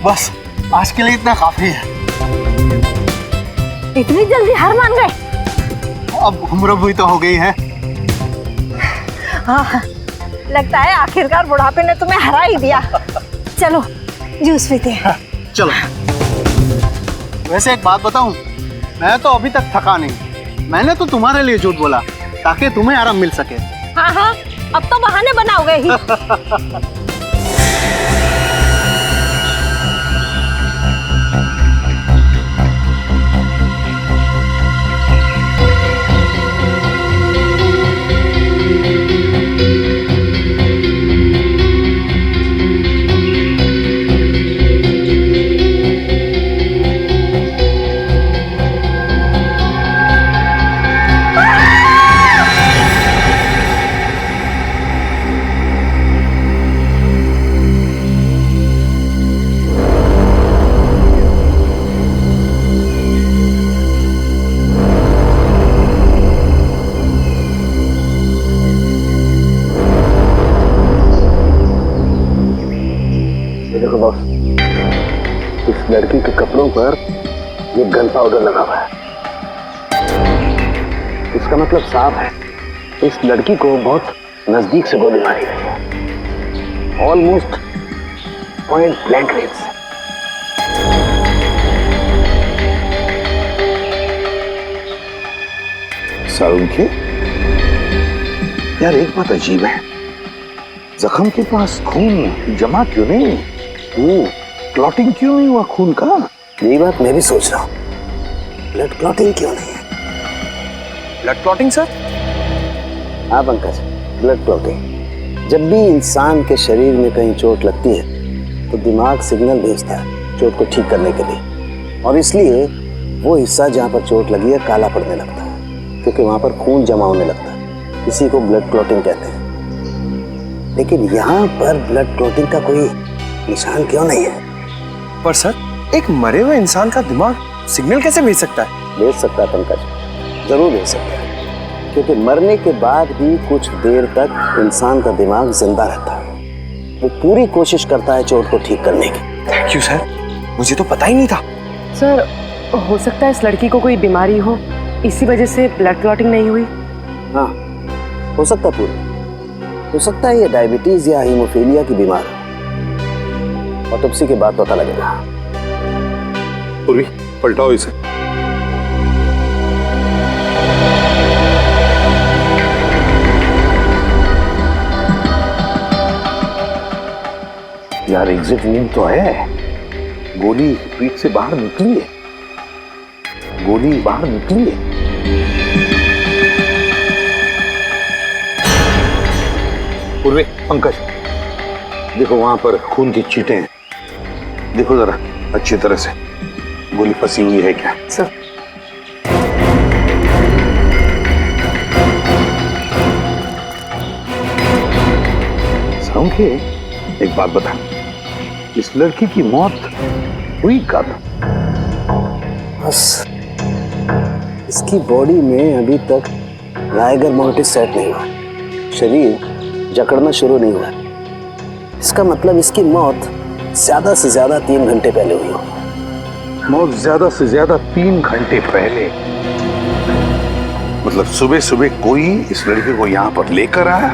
बस आज के लिए इतना काफी है। इतनी जल्दी हार मान गए? अब उम्र भी तो हो गई है। हाँ, लगता है आखिरकार बुढ़ापे ने तुम्हें हरा ही दिया। चलो जूस पीते हैं। चलो। वैसे एक बात बताऊं, मैं तो अभी तक थका नहीं। मैंने तो तुम्हारे लिए झूठ बोला ताकि तुम्हें आराम मिल सके। हाँ हाँ, अब तो बहाने बनाओगे ही। देखो बॉस, इस लड़की के कपड़ों पर ये गन पाउडर लगा हुआ है। इसका मतलब साफ है, इस लड़की को बहुत नजदीक से गोली मारी गई है, ऑलमोस्ट पॉइंट ब्लैंक रेंज से। सारुंखे, यार एक बात अजीब है, जख्म के पास खून जमा क्यों नहीं? क्लॉटिंग क्यों नहीं हुआ खून का? यही बात मैं भी सोच रहा हूँ, ब्लड क्लॉटिंग क्यों नहीं है? Blood clotting sir? हाँ पंकज, ब्लड क्लॉटिंग। जब भी इंसान के शरीर में कहीं चोट लगती है तो दिमाग सिग्नल भेजता है चोट को ठीक करने के लिए, और इसलिए वो हिस्सा जहाँ पर चोट लगी है काला पड़ने लगता है, क्योंकि वहाँ पर खून जमा होने लगता है। इसी को ब्लड क्लॉटिंग कहते हैं। लेकिन यहाँ पर ब्लड क्लॉटिंग का कोई निशान क्यों नहीं है? पर सर, एक मरे हुए इंसान का दिमाग सिग्नल कैसे भेज सकता है? भेज सकता है पंकज, जरूर भेज सकता है, क्योंकि मरने के बाद भी कुछ देर तक इंसान का दिमाग जिंदा रहता है। वो पूरी कोशिश करता है चोट को ठीक करने की। थैंक यू सर, मुझे तो पता ही नहीं था। सर, हो सकता है इस लड़की को कोई बीमारी हो, इसी वजह से ब्लड क्लॉटिंग नहीं हुई। हाँ, हो सकता है पूरी, हो सकता है ये डायबिटीज या हीमोफीलिया की बीमार हो। ऑटोप्सी के बाद पता लगेगा। पूर्वी, पलटाओ इसे। यार एग्जिट वूंड तो है, गोली पीठ से बाहर निकली है, गोली बाहर निकली है। पूर्वी, पंकज देखो वहां पर खून की छींटें हैं, देखो जरा अच्छी तरह से, गोली फंसी हुई है क्या? सर, सारुंखे, एक बात बता, इस लड़की की मौत हुई कब? बस इसकी बॉडी में अभी तक राइगर मोर्टिस सेट नहीं हुआ, शरीर जकड़ना शुरू नहीं हुआ। इसका मतलब इसकी मौत ज्यादा से ज्यादा 3 घंटे पहले हुई होगी। मौत ज्यादा से ज्यादा 3 घंटे पहले? मतलब सुबह सुबह कोई इस लड़के को यहाँ पर लेकर आया,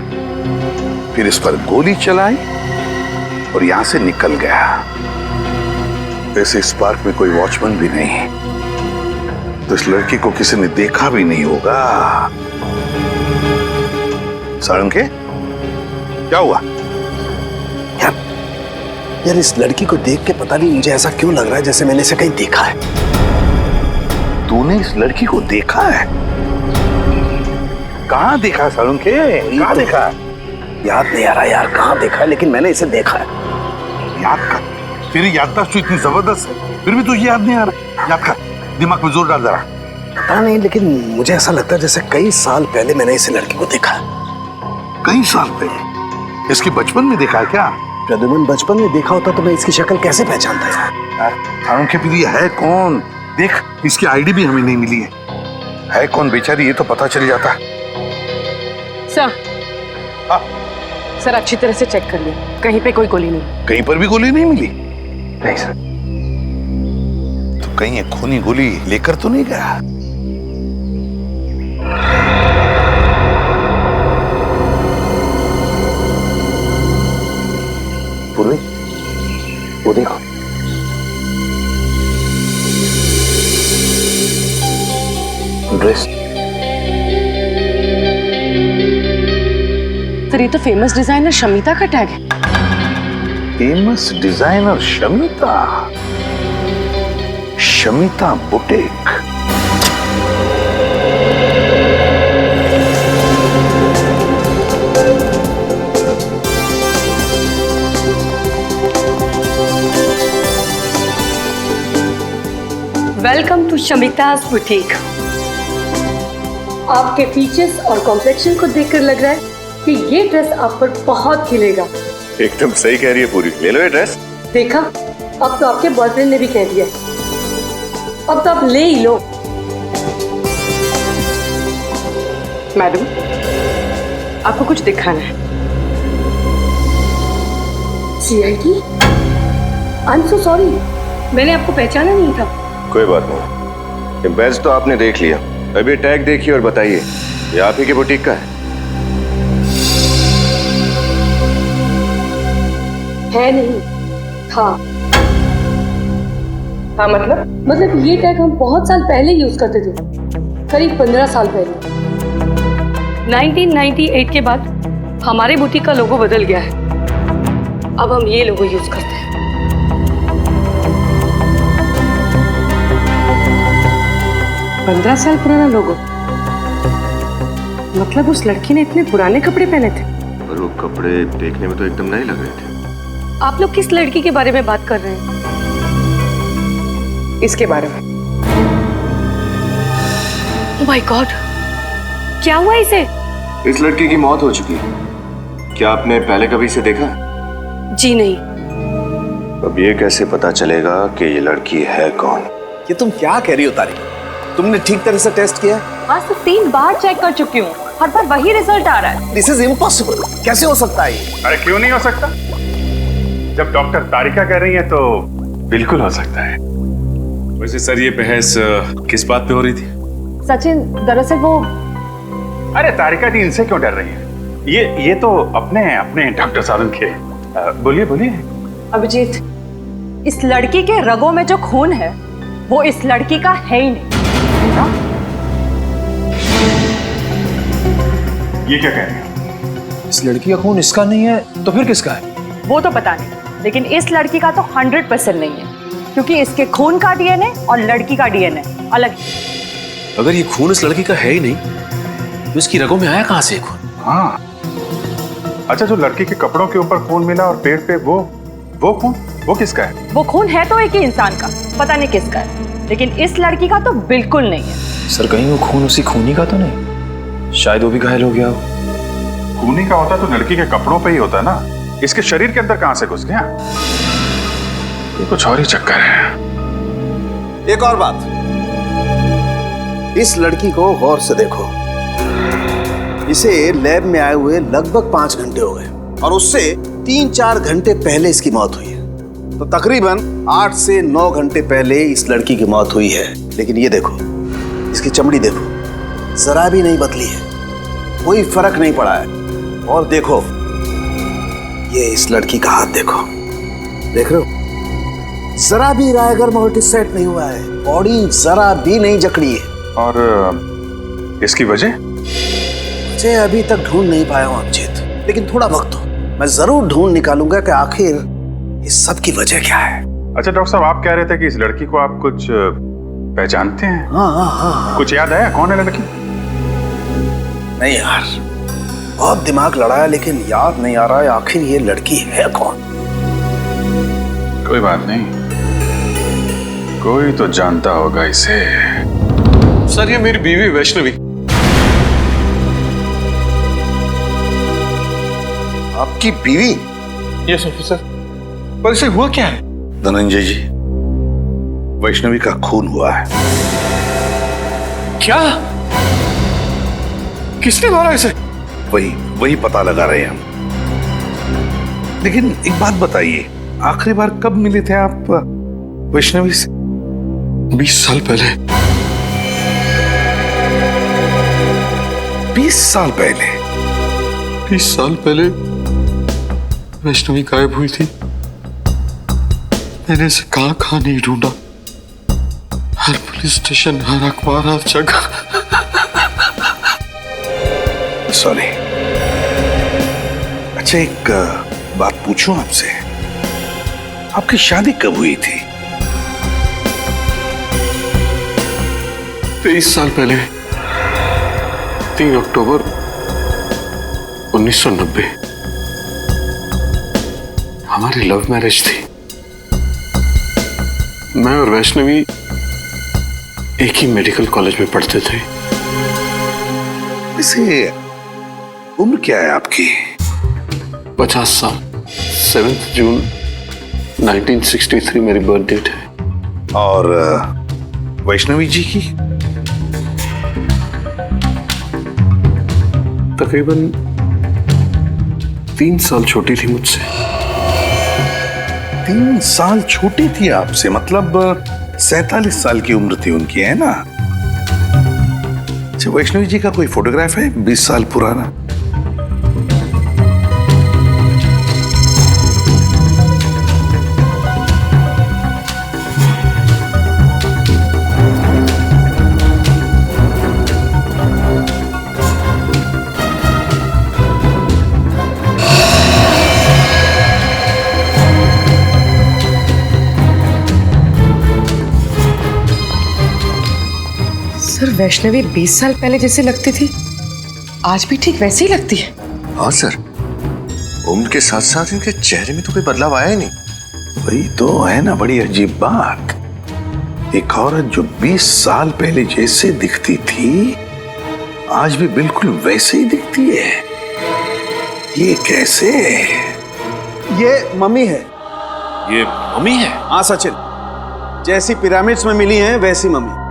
फिर इस पर गोली चलाई और यहाँ से निकल गया। वैसे इस पार्क में कोई वॉचमैन भी नहीं है, तो इस लड़की को किसी ने देखा भी नहीं होगा। सारुंखे, क्या हुआ? यार इस लड़की को देख के पता नहीं मुझे ऐसा क्यों लग रहा है जैसे मैंने इसे कहीं देखा है। तूने इस लड़की को देखा है? कहाँ देखा सारुंखे? कहाँ देखा? याद नहीं आ रहा यार कहाँ देखा है, लेकिन मैंने इसे देखा है। याद कर, तेरी याददाश्त तो इतनी जबरदस्त है, फिर भी तुझे याद नहीं आ रहा। याद कर, दिमाग में जोर डाल जरा। पता नहीं, लेकिन मुझे ऐसा लगता है जैसे कई साल पहले मैंने इस लड़की को देखा है। कई साल पहले? इसकी बचपन में देखा है क्या? प्रद्युमन बचपन में देखा होता तो मैं इसकी शक्ल कैसे पहचानता यार? सारुंखे फिर ये है कौन? देख, इसकी आईडी भी हमें नहीं मिली है कौन बेचारी, ये तो पता चल जाता। सर, हाँ? सर अच्छी तरह से चेक कर लिया, कहीं पे कोई गोली नहीं। कहीं पर भी गोली नहीं मिली? नहीं सर। तो कहीं ये खूनी गोली लेकर तो नहीं गया? पूर्वी, वो देखो। ड्रेस। सर ये तो फेमस डिजाइनर शमिता का टैग है। Famous designer Shamita, Shamita boutique. Welcome to Shamita's boutique. आपके फीचर्स और कॉम्प्लेक्शन को देखकर लग रहा है कि ये ड्रेस आप पर बहुत खिलेगा। एकदम सही कह रही है पूरी, ले लो ये ड्रेस। देखा, अब तो आपके बॉयफ्रेंड ने भी कह दिया, अब तो आप ले ही लो। मैडम आपको कुछ दिखाना है। CID? I am so sorry, मैंने आपको पहचाना नहीं था। कोई बात नहीं, ये बैज तो आपने देख लिया, अभी टैग देखिए और बताइए ये आप ही के बुटीक का है नहीं था। हाँ मतलब ये टैग हम बहुत साल पहले यूज करते थे, करीब 15 साल पहले। 1998 के बाद हमारे बुटीक का लोगो बदल गया है, अब हम ये लोगो यूज करते हैं। 15 साल पुराना लोगो, मतलब उस लड़की ने इतने पुराने कपड़े पहने थे। और वो कपड़े देखने में तो एकदम नए लग रहे थे। आप लोग किस लड़की के बारे में बात कर रहे हैं? इसके बारे में। ओह माय गॉड, क्या हुआ इसे? इस लड़की की मौत हो चुकी है, क्या आपने पहले कभी इसे देखा? जी नहीं। अब ये कैसे पता चलेगा कि ये लड़की है कौन? ये तुम क्या कह रही हो तारिक? तुमने ठीक तरह से टेस्ट किया? आज तो 3 बार चेक कर चुकी हूँ, हर बार वही रिजल्ट आ रहा है। This is impossible. कैसे हो सकता है ये? अरे क्यों नहीं हो सकता? जब डॉक्टर तारिका कह रही है तो बिल्कुल हो सकता है। वैसे सर ये बहस किस बात पे हो रही थी? सचिन, दरअसल वो अरे तारिका जी इनसे क्यों डर रही है? ये तो अपने डॉक्टर साधन के। बोलिए बोलिए। अभिजीत, इस लड़की के रगों में जो खून है वो इस लड़की का है ही नहीं। ये क्या कह रहे हैं? इस लड़की का खून इसका नहीं है तो फिर किसका है? वो तो पता नहीं, लेकिन इस लड़की का तो 100% नहीं है, क्योंकि इसके खून का DNA और लड़की का DNA अलग है। अगर ये खून इस लड़की का है ही नहीं तो इसकी रगों में आया कहां से खून? हाँ, अच्छा, जो लड़की के कपड़ों के ऊपर खून मिला और पेट पे वो खून, वो किसका है? वो खून है तो एक ही इंसान का, पता नहीं किसका है, लेकिन इस लड़की का तो बिल्कुल नहीं है। सर कहीं वो खून उसी खूनी का तो नहीं? शायद वो भी घायल हो गया हो। खूनी का होता तो लड़की के कपड़ों पे ही होता ना, इसके शरीर के अंदर कहां से घुस गया? ये कुछ और ही चक्कर है। एक और बात, इस लड़की को गौर से देखो। इसे लैब में आए हुए लगभग 5 घंटे हो गए और उससे 3-4 घंटे पहले इसकी मौत हुई है, तो तकरीबन 8 से 9 घंटे पहले इस लड़की की मौत हुई है। लेकिन ये देखो, इसकी चमड़ी देखो, जरा भी नहीं बदली है, कोई फर्क नहीं पड़ा है। और देखो, ये इस लड़की का हाथ देखो, देख रहे हो, जरा भी रायगर मोटिस सेट नहीं हुआ है, बॉडी जरा भी नहीं जकड़ी है। और इसकी वजह अभी तक ढूंढ नहीं पाया हूं अभिजीत, लेकिन थोड़ा वक्त दो, मैं जरूर ढूंढ निकालूंगा कि आखिर इस सब की वजह क्या है। अच्छा डॉक्टर साहब, आप कह रहे थे कि इस लड़की को आप कुछ पहचानते हैं? हाँ। कुछ याद आया कौन है लड़की? नहीं यार, बहुत दिमाग लड़ाया लेकिन याद नहीं आ रहा है आखिर ये लड़की है कौन। कोई बात नहीं, कोई तो जानता होगा इसे। सर ये मेरी बीवी वैष्णवी। आपकी बीवी? Yes officer. पर इसे हुआ क्या है? धनंजय जी, वैष्णवी का खून हुआ है। क्या? किसने मारा इसे? वही पता लगा रहे हैं हम। लेकिन एक बात बताइए, आखिरी बार कब मिले थे आप वैष्णवी से? 20 साल पहले। 20 साल पहले? 20 साल पहले वैष्णवी गायब हुई थी। मैंने इसे कहां नहीं ढूंढा, हर पुलिस स्टेशन, हर अखबार, हर जगह। सॉरी। अच्छा, एक बात पूछूं आपसे, आपकी शादी कब हुई थी? 23 साल पहले, 3 अक्टूबर 1990। हमारी लव मैरिज थी। मैं और वैष्णवी एक ही मेडिकल कॉलेज में पढ़ते थे। वैसे उम्र क्या है आपकी? 50 साल। 7 जून 1963 मेरी बर्थ डेट है। और वैष्णवी जी की? तकरीबन 3 साल छोटी थी मुझसे। 3 साल छोटी थी आपसे, मतलब 47 साल की उम्र थी उनकी, है ना? अच्छा, वैष्णवी जी का कोई फोटोग्राफ है 20 साल पुराना? सर, वैष्णवी 20 साल पहले जैसे लगती थी, आज भी ठीक वैसी ही लगती है। हाँ सर, उम्र के साथ साथ इनके चेहरे में तो कोई बदलाव आया ही नहीं। वही तो है ना बड़ी अजीब बात। एक औरत जो 20 साल पहले जैसे दिखती थी, आज भी बिल्कुल वैसे ही दिखती है। ये कैसे? ये मम्मी है। ये मम्मी है? हाँ सचिन, जैसी पिरामिड्स में मिली हैं वैसी मम्मी,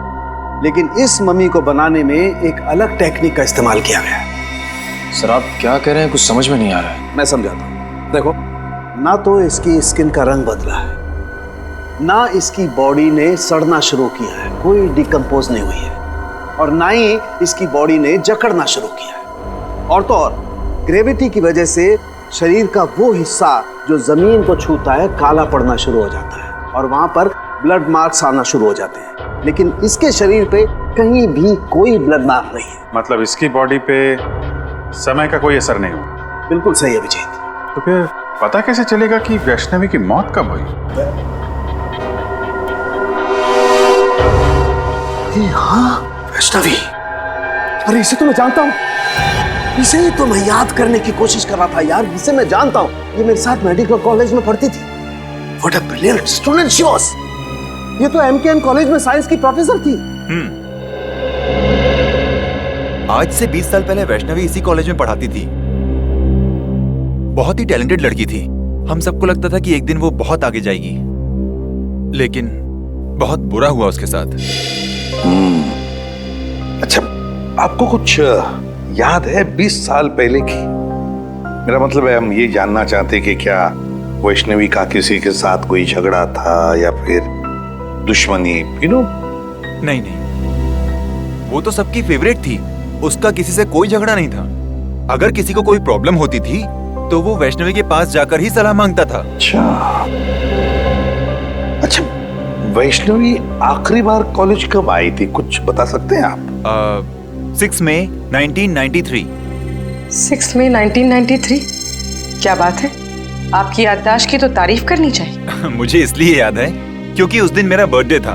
लेकिन इस मम्मी को बनाने में एक अलग टेक्निक का इस्तेमाल किया गया है। सर आप क्या कह रहे हैं, कुछ समझ में नहीं आ रहा है। मैं समझाता हूँ। देखो, ना तो इसकी स्किन का रंग बदला है, ना इसकी बॉडी ने सड़ना शुरू किया है, कोई डिकम्पोज नहीं हुई है, और ना ही इसकी बॉडी ने जकड़ना शुरू किया है। और तो और ग्रेविटी की वजह से शरीर का वो हिस्सा जो जमीन को छूता है काला पड़ना शुरू हो जाता है, और वहां पर ब्लड मार्क्स आना शुरू हो जाते हैं। लेकिन इसके शरीर पे कहीं भी कोई ब्लड मार्क नहीं है। मतलब इसकी बॉडी पे समय का कोई असर नहीं हुआ? बिल्कुल सही है विजय। तो फिर पता कैसे चलेगा कि वैष्णवी की मौत कब हुई? हाँ, वैष्णवी। अरे इसे तो मैं जानता हूँ, इसे ही तो मैं याद करने की कोशिश कर रहा था यार। इसे मैं जानता हूँ, ये मेरे साथ मेडिकल कॉलेज में पढ़ती थी। What a brilliant student she was! ये तो MKN कॉलेज में साइंस की प्रोफेसर थी। आज से 20 साल पहले वैष्णवी इसी कॉलेज में पढ़ाती थी। बहुत ही टैलेंटेड लड़की थी। हम सबको लगता था कि एक दिन वो बहुत आगे जाएगी, लेकिन बहुत बुरा हुआ उसके साथ। अच्छा, आपको कुछ याद है 20 साल पहले की? मेरा मतलब है, हम ये जानना चाहते कि क्या वैष्णवी का किसी के साथ कोई झगड़ा था या फिर दुश्मनी, नहीं, वो तो सबकी फेवरेट थी। उसका किसी से कोई झगड़ा नहीं था। अगर किसी को कोई प्रॉब्लम होती थी तो वो वैष्णवी के पास जाकर ही सलाह मांगता था। अच्छा, वैष्णवी आखिरी बार कॉलेज कब आई थी, कुछ बता सकते हैं आप? 6 मई 1993। 6 मई 1993? क्या बात है, आपकी याददाश्त की तो तारीफ करनी चाहिए। मुझे इसलिए याद है क्योंकि उस दिन मेरा बर्थडे था,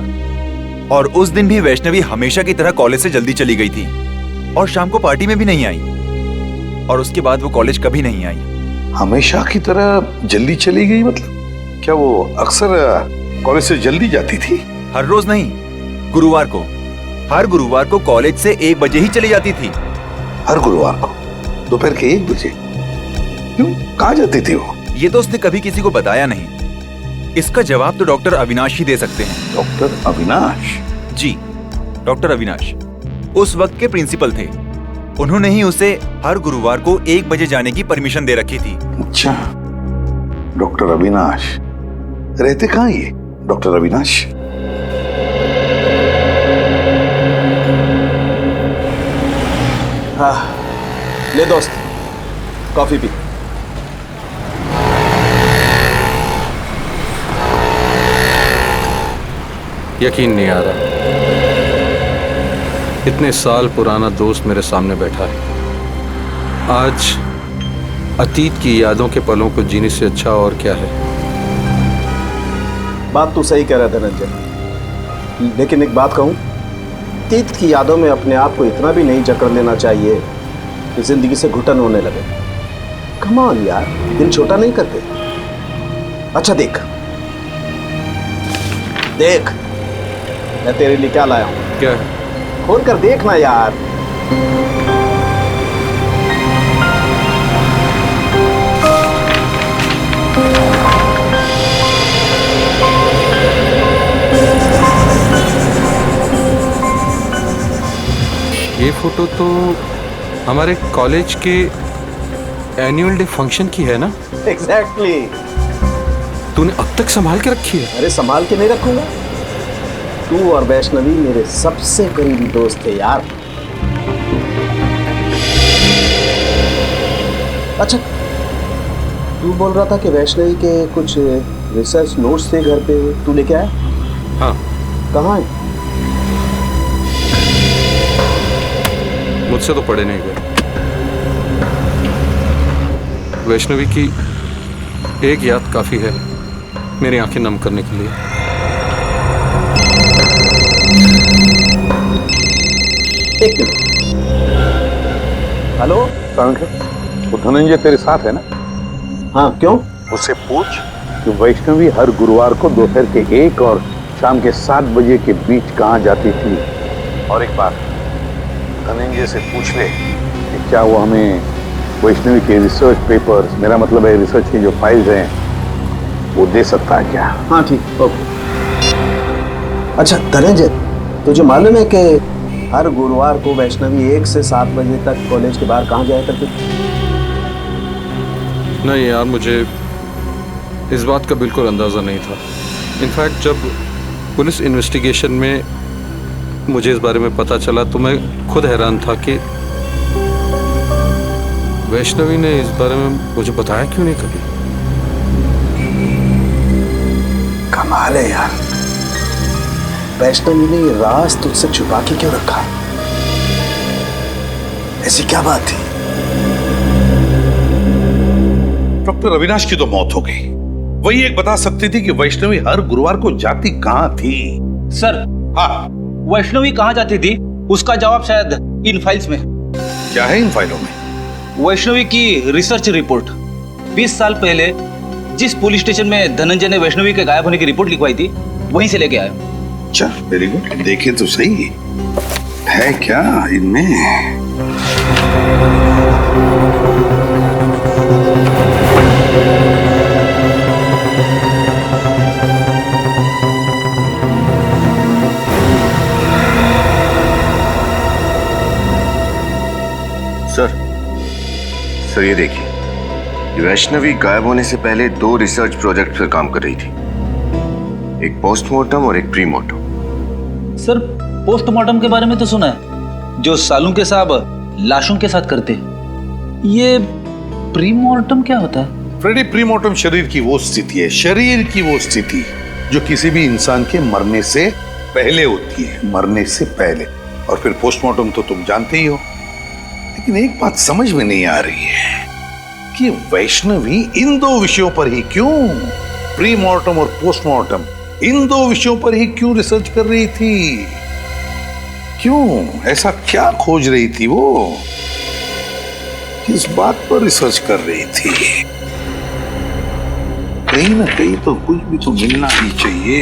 और उस दिन भी वैष्णवी हमेशा की तरह कॉलेज से जल्दी चली गई थी, और शाम को पार्टी में भी नहीं आई, और उसके बाद वो कॉलेज कभी नहीं आई। हमेशा की तरह जल्दी चली गई मतलब क्या वो अक्सर कॉलेज से जल्दी जाती थी? हर रोज नहीं, गुरुवार को। हर गुरुवार को कॉलेज से 1 बजे ही चली जाती थी। हर गुरुवार को दोपहर के 1 बजे? क्यों, कहाँ जाती थी वो? ये तो उसने कभी किसी को बताया नहीं। इसका जवाब तो डॉक्टर अविनाश ही दे सकते हैं। डॉक्टर अविनाश? जी, डॉक्टर अविनाश उस वक्त के प्रिंसिपल थे। उन्होंने ही उसे हर गुरुवार को 1 बजे जाने की परमिशन दे रखी थी। अच्छा, डॉक्टर अविनाश। रहते कहाँ ये डॉक्टर अविनाश? हाँ, ले दोस्त, कॉफी पी। यकीन नहीं आ रहा, इतने साल पुराना दोस्त मेरे सामने बैठा है। आज अतीत की यादों के पलों को जीने से अच्छा और क्या है। बात तो सही कह रहा है धनंजय, लेकिन एक बात कहूं, अतीत की यादों में अपने आप को इतना भी नहीं जकड़ लेना चाहिए कि जिंदगी से घुटन होने लगे। कम ऑन यार, दिल छोटा नहीं करते। अच्छा देख देख, मैं तेरे लिए क्या लाया हूं। क्या? खोल कर देखना यार। ये फोटो तो हमारे कॉलेज के एनुअल डे फंक्शन की है ना? एग्जैक्टली। तूने अब तक संभाल के रखी है? अरे संभाल के नहीं रखूंगा, तू और वैष्णवी मेरे सबसे करीबी दोस्त थे यार। अच्छा, तू बोल रहा था कि वैष्णवी के कुछ रिसर्च नोट्स थे घर पे, तू लेके आया? हाँ। कहाँ है? मुझसे तो पढ़े नहीं गए। वैष्णवी की एक याद काफी है मेरी आंखें नम करने के लिए। एक मिनट। हेलो वो धनंजय तेरे साथ है ना? हाँ, क्यों? उससे पूछ कि वैष्णवी हर गुरुवार को दोपहर के 1 और शाम के 7 बजे के बीच कहाँ जाती थी। और एक बात, धनंजय से पूछ ले कि क्या वो हमें वैष्णवी के रिसर्च पेपर्स, मेरा मतलब है रिसर्च की जो फाइल्स हैं, वो दे सकता है क्या? हाँ ठीक, ओके। अच्छा धनंजय, तुझे मालूम है कि हर गुरुवार को वैष्णवी 1 से 7 बजे तक कॉलेज के बाहर कहाँ जाया करती थी? नहीं यार, मुझे इस बात का बिल्कुल अंदाज़ा नहीं था। इनफैक्ट जब पुलिस इन्वेस्टिगेशन में मुझे इस बारे में पता चला तो मैं खुद हैरान था कि वैष्णवी ने इस बारे में मुझे बताया क्यों नहीं कभी। कमाल है यार, वैष्णवी ने ये राज तुझसे छुपा के क्यों रखा? ऐसी क्या बात थी? डॉक्टर अविनाश की तो मौत हो गई, वही एक बता सकती थी कि वैष्णवी हर गुरुवार को जाती कहाँ थी। सर, हाँ, वैष्णवी कहाँ जाती थी उसका जवाब शायद इन फाइल्स में। क्या है इन फाइलों में? वैष्णवी की रिसर्च रिपोर्ट। 20 साल पहले जिस पुलिस स्टेशन में धनंजय ने वैष्णवी के गायब होने की रिपोर्ट लिखवाई थी, वहीं से लेके आया। अच्छा, वेरी गुड। देखे तो सही है क्या इनमें। सर ये देखिए, वैष्णवी गायब होने से पहले 2 रिसर्च प्रोजेक्ट पर काम कर रही थी, एक पोस्टमार्टम और एक प्रीमार्टम। सर, पोस्टमार्टम के बारे में तो सुना है, जो सालू के साहब लाशों के साथ करते हैं। ये प्रीमार्टम क्या होता है? फ्रेडी, प्रीमार्टम शरीर की वो स्थिति है, शरीर की वो स्थिति जो किसी भी इंसान के मरने से पहले होती है, मरने से पहले। और फिर पोस्टमार्टम तो तुम जानते ही हो। लेकिन एक बात समझ में नहीं आ रही है कि वैष्णवी इन 2 विषयों पर ही क्यों, प्रीमार्टम और पोस्टमार्टम, इन 2 विषयों पर ही क्यों रिसर्च कर रही थी? क्यों? ऐसा क्या खोज रही थी वो? किस बात पर रिसर्च कर रही थी? कहीं ना कहीं तो कुछ भी तो मिलना ही चाहिए।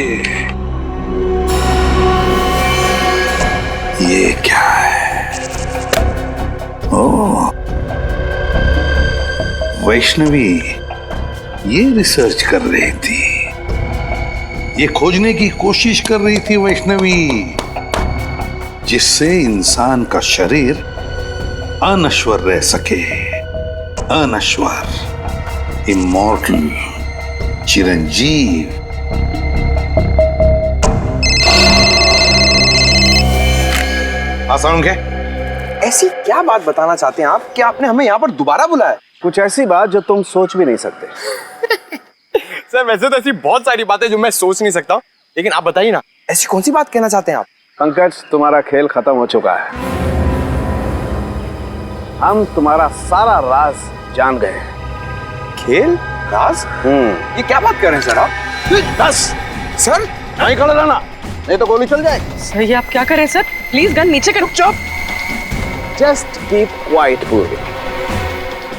ये क्या है? ओह, वैष्णवी ये रिसर्च कर रही थी, ये खोजने की कोशिश कर रही थी वैष्णवी, जिससे इंसान का शरीर अनश्वर रह सके, अनश्वर, इमॉर्टल, चिरंजीव, हाँ सालुंखे, ऐसी क्या बात बताना चाहते हैं आप कि आपने हमें यहाँ पर दोबारा बुलाया? कुछ ऐसी बात जो तुम सोच भी नहीं सकते। सर वैसे तो ऐसी बहुत सारी बातें जो मैं सोच नहीं सकता, लेकिन आप बताइए ना, ऐसी कौन सी बात कहना चाहते हैं आप? पंकज, तुम्हारा खेल खत्म हो चुका है। हम तुम्हारा सारा राज जान गए हैं। खेल राज? ये क्या बात कर रहे हैं सर आप? बस सर नहीं खड़ा रहना, नहीं तो गोली चल जाए। सर ये आप क्या कर रहे हैं सर? प्लीज गन नीचे के रुक जाओ। जस्ट कीप क्वाइट पूर्वी,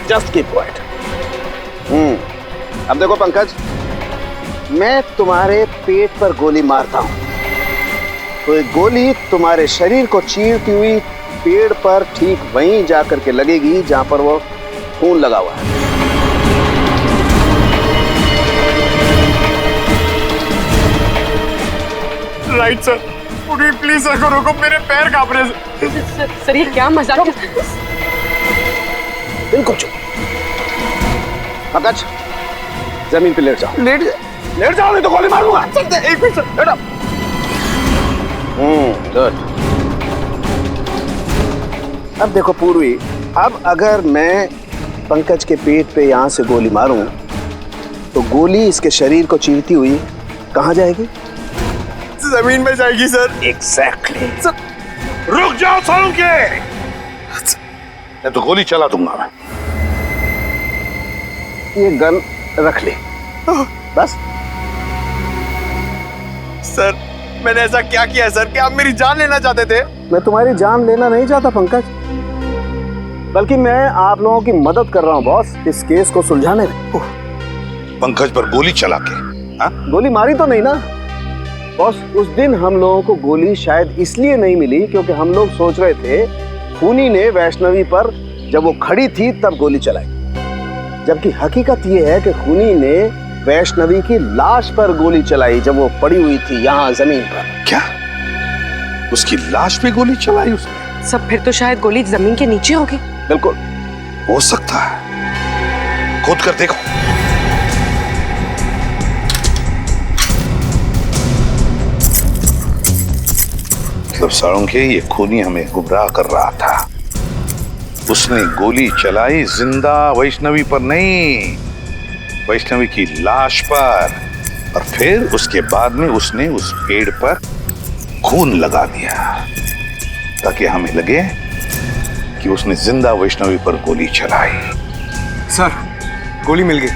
जस्ट कीप क्वाइट। अब देखो पंकज, मैं तुम्हारे पेट पर गोली मारता हूं तो एक गोली तुम्हारे शरीर को चीरती हुई पेड़ पर ठीक वहीं जाकर के लगेगी जहां पर वो खून लगा हुआ है। राइट सर, प्लीज सर को रोको, मेरे पैर कांप रहे हैं। सर ये क्या मजाक है? बिल्कुल चुप। पंकज, जमीन पे लेट जाओ। लेट जाओ, नहीं तो गोली मारूंगा। एक मिनट सर, लेट आओ। गुड। अब देखो पूर्वी, अब अगर मैं पंकज के पेट पे यहां से गोली मारूं तो गोली इसके शरीर को चीरती हुई कहां जाएगी? जमीन में जाएगी सर। एग्जैक्टली। रुक जाओ सालुंखे, मैं तो गोली चला दूंगा मैं। ये गन रख ले बस। सर मैंने ऐसा क्या किया है सर कि आप मेरी जान लेना चाहते थे? मैं तुम्हारी जान लेना नहीं चाहता पंकज, बल्कि मैं आप लोगों की मदद कर रहा हूं बॉस, इस केस को सुलझाने में। पंकज पर गोली चला के? हाँ? गोली मारी तो नहीं ना बॉस। उस दिन हम लोगों को गोली शायद इसलिए नहीं मिली क्योंकि हम लोग सोच रहे थे खूनी ने वैष्णवी पर जब वो खड़ी थी तब गोली चलाई, जबकि हकीकत ये है कि खूनी ने वैष्णवी की लाश पर गोली चलाई जब वो पड़ी हुई थी यहाँ जमीन पर। क्या उसकी लाश पे गोली चलाई उसने? सब फिर तो शायद गोली जमीन के नीचे होगी। बिल्कुल हो सकता है, खोद कर देखो। मतलब सालुंखे, ये खूनी हमें गुमराह कर रहा था। उसने गोली चलाई जिंदा वैष्णवी पर नहीं, वैष्णवी की लाश पर, और फिर उसके बाद में उसने उस पेड़ पर खून लगा दिया ताकि हमें लगे कि उसने जिंदा वैष्णवी पर गोली चलाई। सर गोली मिल गई।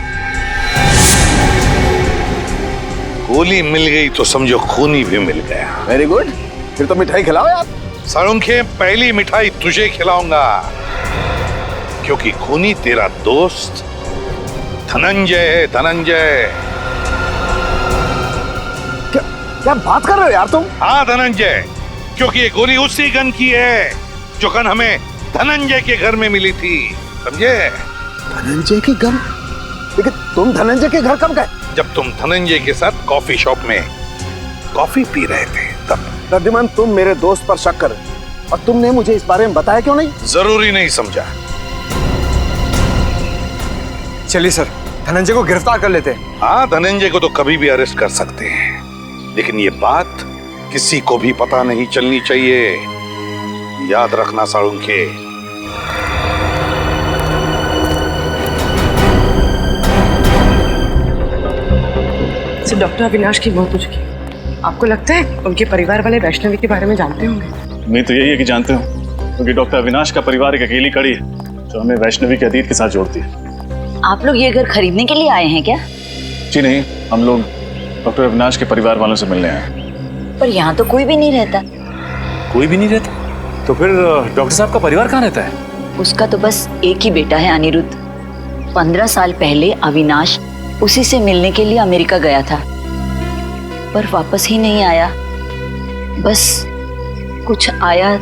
गोली मिल गई तो समझो खूनी भी मिल गया। वेरी गुड, फिर तो मिठाई खिलाओ यार। सालुंखे, पहली मिठाई तुझे खिलाऊंगा क्योंकि खूनी तेरा दोस्त धनंजय है। धनंजय। क्या बात कर रहे हो यार तुम? हाँ धनंजय, क्योंकि ये गोली उसी गन की है जो गन हमें धनंजय के घर में मिली थी, समझे? धनंजय की गन? लेकिन तुम धनंजय के घर कब गए? जब तुम धनंजय के साथ कॉफी शॉप में कॉफी पी रहे थे तब। रद्दिमान, तुम मेरे दोस्त पर शक कर रहे हो और तुमने मुझे इस बारे में बताया क्यों नहीं? जरूरी नहीं समझा। चलिए सर, धनंजय को गिरफ्तार कर लेते हैं। हाँ, धनंजय को तो कभी भी अरेस्ट कर सकते हैं, लेकिन ये बात किसी को भी पता नहीं चलनी चाहिए। याद रखना सालुंखे। सर डॉक्टर अविनाश की मौत हो चुकी है। आपको लगता है उनके परिवार वाले वैष्णवी के बारे में जानते होंगे? उम्मीद तो यही है कि जानते हो, क्योंकि डॉक्टर अविनाश का परिवार एक अकेली कड़ी है जो हमें वैष्णवी के अतीत के साथ जोड़ती है। आप लोग ये घर खरीदने के लिए आए हैं क्या? जी नहीं, हम लोग डॉक्टर अविनाश के परिवार वालों से मिलने आए हैं। पर यहाँ तो कोई भी नहीं रहता। कोई भी नहीं रहता? तो फिर डॉक्टर साहब का परिवार कहाँ रहता है? उसका तो बस एक ही बेटा है, अनिरुद्ध। 15 साल पहले अविनाश उसी से मिलने के लिए अमेरिका गया था, पर वापस ही नहीं आया। बस कुछ आया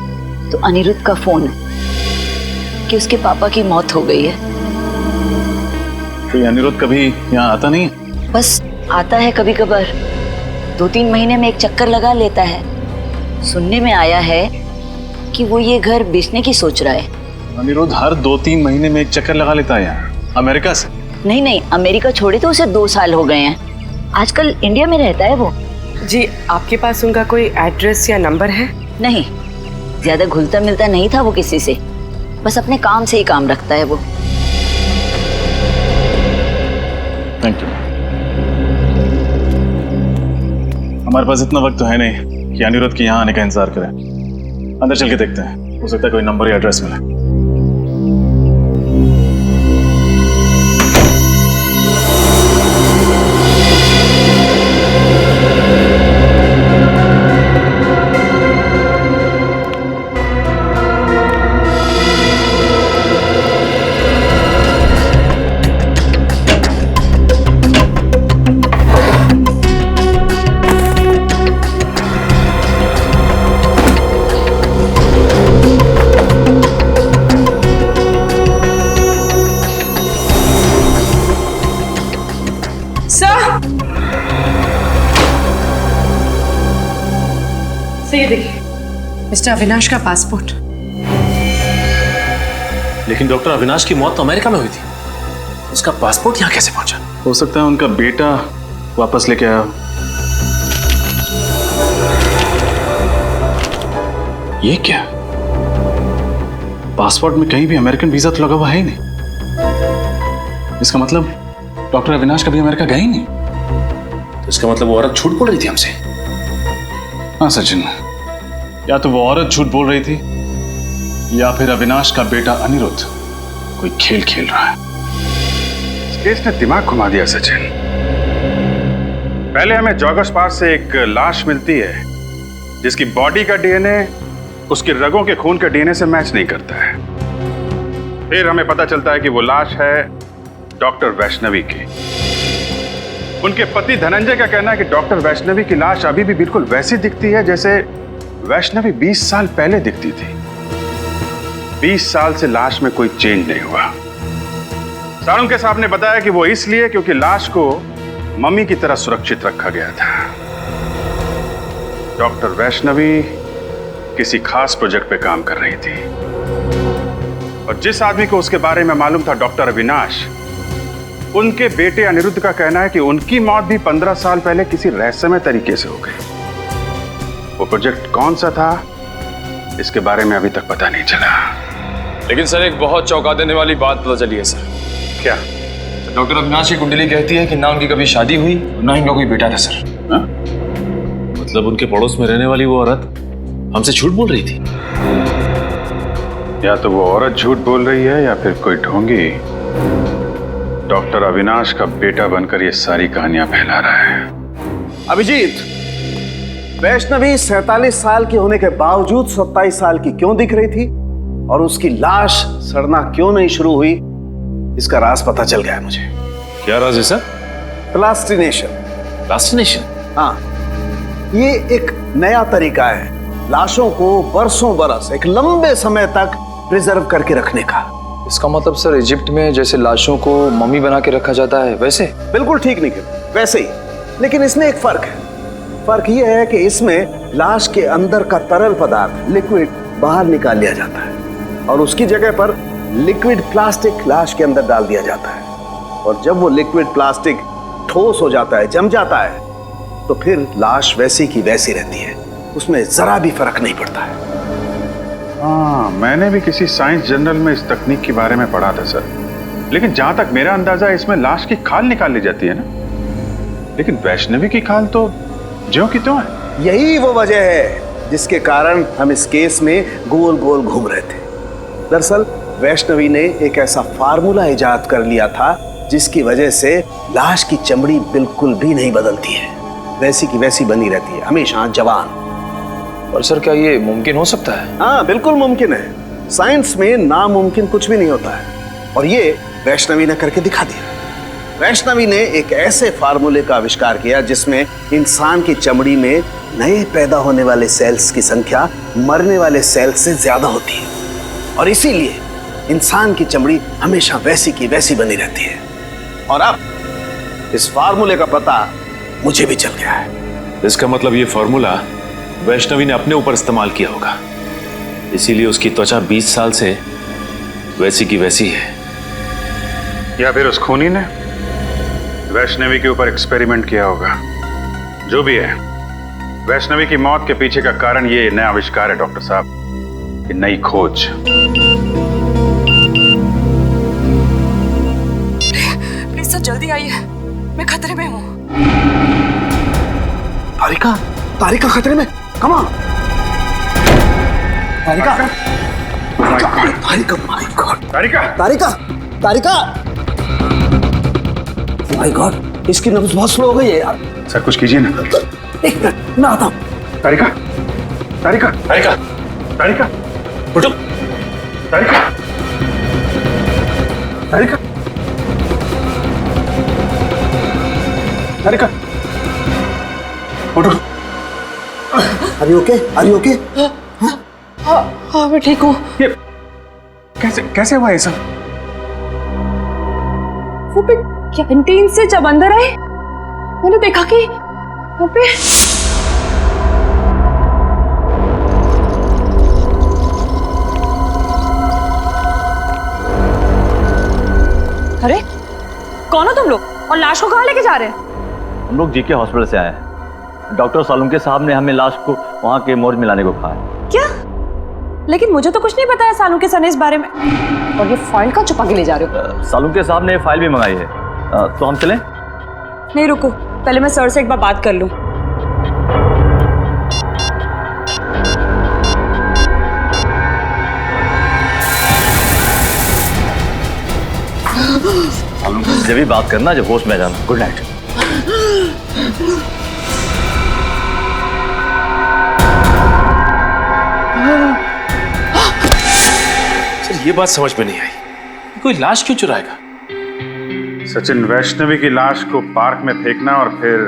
तो अनिरुद्ध का फोन कि उसके पापा की मौत हो गई है। तो ये अनिरुद्ध कभी यहाँ आता नहीं है? बस आता है कभी कभार, 2-3 महीने में एक चक्कर लगा लेता है। सुनने में आया है कि वो ये घर बेचने की सोच रहा है। अनिरुद्ध हर 2-3 महीने में एक चक्कर लगा लेता है यहाँ, अमेरिका से? नहीं, अमेरिका छोड़े तो उसे 2 साल हो गए हैं। आजकल इंडिया में रहता है वो। जी, आपके पास उनका कोई एड्रेस या नंबर है? नहीं, ज्यादा घुलता मिलता नहीं था वो किसी से, बस अपने काम से ही काम रखता है वो। Thank you. हमारे पास इतना वक्त तो है नहीं कि अनिरुद्ध के यहाँ आने का इंतजार करें। अंदर चल के देखते हैं, हो सकता है कोई नंबर या एड्रेस मिले। ये देखिए, मिस्टर अविनाश का पासपोर्ट। लेकिन डॉक्टर अविनाश की मौत तो अमेरिका में हुई थी, उसका पासपोर्ट यहाँ कैसे पहुंचा? हो सकता है उनका बेटा वापस लेके आया। ये क्या? पासपोर्ट में कहीं भी अमेरिकन वीजा तो लगा हुआ है ही नहीं। इसका मतलब डॉक्टर अविनाश कभी अमेरिका गए ही नहीं। तो इसका मतलब वो औरत झूठ बोल रही थी हमसे। हाँ सचिन, या तो वो औरत झूठ बोल रही थी या फिर अविनाश का बेटा अनिरुद्ध कोई खेल खेल रहा है। इस केस ने दिमाग घुमा दिया सचिन। पहले हमें जॉगर्स पार्क से एक लाश मिलती है जिसकी बॉडी का डीएनए उसकी रगों के खून के डीएनए से मैच नहीं करता है। फिर हमें पता चलता है कि वो लाश है डॉक्टर वैष्णवी की। उनके पति धनंजय का कहना है कि डॉक्टर वैष्णवी की लाश अभी भी बिल्कुल वैसी दिखती है जैसे वैष्णवी 20 साल पहले दिखती थी। 20 साल से लाश में कोई चेंज नहीं हुआ। साळुंखे साहब ने बताया कि वो इसलिए क्योंकि लाश को मम्मी की तरह सुरक्षित रखा गया था। डॉक्टर वैष्णवी किसी खास प्रोजेक्ट पे काम कर रही थी और जिस आदमी को उसके बारे में मालूम था, डॉक्टर अविनाश, उनके बेटे अनिरुद्ध का कहना है कि उनकी मौत भी 15 साल पहले किसी रहस्यमय तरीके से हो गई। वो प्रोजेक्ट कौन सा था, इसके बारे में अभी तक पता नहीं चला। लेकिन सर, एक बहुत चौंका देने वाली बात पता चली है सर। क्या? डॉक्टर अविनाश की कुंडली कहती है कि ना उनकी कभी शादी हुई ना ही उनका कोई बेटा था सर। मतलब उनके पड़ोस में रहने वाली वो औरत हमसे झूठ बोल रही थी। या तो वो औरत झूठ बोल रही है या फिर कोई ढोंगी डॉक्टर अविनाश का बेटा बनकर ये सारी कहानियां फैला रहा है। अभिजीत, वैष्णवी 47 साल की होने के बावजूद 27 साल की क्यों दिख रही थी और उसकी लाश सड़ना क्यों नहीं शुरू हुई, इसका राज पता चल गया है मुझे। क्या राज है सर? प्लास्टिनेशन। प्लास्टिनेशन? हाँ, ये एक नया तरीका है लाशों को बरसों बरस एक लंबे समय तक प्रिजर्व करके रखने का। इसका मतलब सर, इजिप्ट में जैसे लाशों को मम्मी बना के रखा जाता है वैसे? बिल्कुल ठीक निकल, वैसे ही। लेकिन इसमें एक फर्क है। फर्क यह है कि इसमें लाश के अंदर का तरल पदार्थ लिक्विड बाहर निकाल लिया जाता है और उसकी जगह पर लिक्विड प्लास्टिक लाश के अंदर डाल दिया जाता है। और जब वो लिक्विड प्लास्टिक ठोस हो जाता है, जम जाता है, तो फिर लाश वैसी की वैसी रहती है, उसमें जरा भी फर्क नहीं पड़ता है। हाँ, मैंने भी किसी साइंस जर्नल में इस तकनीक के बारे में पढ़ा था सर। लेकिन जहां तक मेरा अंदाजा है, इसमें लाश की खाल निकाल ली जाती है ना। लेकिन वैष्णवी की खाल तो ज्यों की त्यों है। यही वो वजह है जिसके कारण हम इस केस में गोल गोल घूम रहे थे। दरअसल वैष्णवी ने एक ऐसा फार्मूला इजाद कर लिया था जिसकी वजह से लाश की चमड़ी बिल्कुल भी नहीं बदलती है, वैसी की वैसी बनी रहती है, हमेशा जवान। और सर, क्या ये मुमकिन हो सकता है? हाँ, बिल्कुल मुमकिन है। साइंस में नामुमकिन कुछ भी नहीं होता है और ये वैष्णवी ने करके दिखा दिया। वैष्णवी ने एक ऐसे फार्मूले का आविष्कार किया जिसमें इंसान की चमड़ी में नए पैदा होने वाले सेल्स की संख्या मरने वाले सेल्स से ज्यादा होती है और इसीलिए इंसान की चमड़ी हमेशा वैसी की वैसी बनी रहती है। और अब इस फार्मूले का पता मुझे भी चल गया है। इसका मतलब ये फार्मूला वैष्णवी ने अपने ऊपर इस्तेमाल किया होगा, इसीलिए उसकी त्वचा 20 साल से वैसी की वैसी है। या फिर उस खूनी ने वैष्णवी के ऊपर एक्सपेरिमेंट किया होगा। जो भी है, वैष्णवी की मौत के पीछे का कारण ये नया आविष्कार है डॉक्टर साहब, ये नई खोज। प्लीज सर जल्दी आइए, मैं खतरे में हूँ। तारिका, तारिका खतरे में, come on. Tarika, Tarika, my God, Tarika, Tarika, Tarika, my God, इसकी नब्ज बहुत स्लो हो गई है यार। सर कुछ कीजिए ना। एक मिनट, मैं आता हूँ। तारिका, तारिका, तारिका, तारिका, उठो, तारिका, तारिका, तारिका, उठो। Are you okay? Are you okay? हाँ मैं ठीक हूँ। ये कैसे कैसे हुआ ये सब? वो भी कैंटीन से जब अंदर आए मैंने देखा कि वहाँ पे अरे कौन हो तुम लोग और लाश को कहाँ लेके जा रहे हैं? हम लोग जीके हॉस्पिटल से आए हैं। डॉक्टर सालुंके साहब ने हमें लाश को वहाँ के मोर्ग में लाने को कहा है। क्या? लेकिन मुझे तो कुछ नहीं बताया सालुंके सर ने इस बारे में। और ये फाइल का छुपा के ले जा रहे हो? सालुंके साहब ने फाइल भी मंगाई है। तो हम चलें? नहीं रुको, पहले मैं सर से एक बार बात कर लूं। जब भी बात करना जब होश में जाना। Good night. सर ये बात समझ में नहीं आई, कोई लाश क्यों चुराएगा? सचिन, वैष्णवी की लाश को पार्क में फेंकना और फिर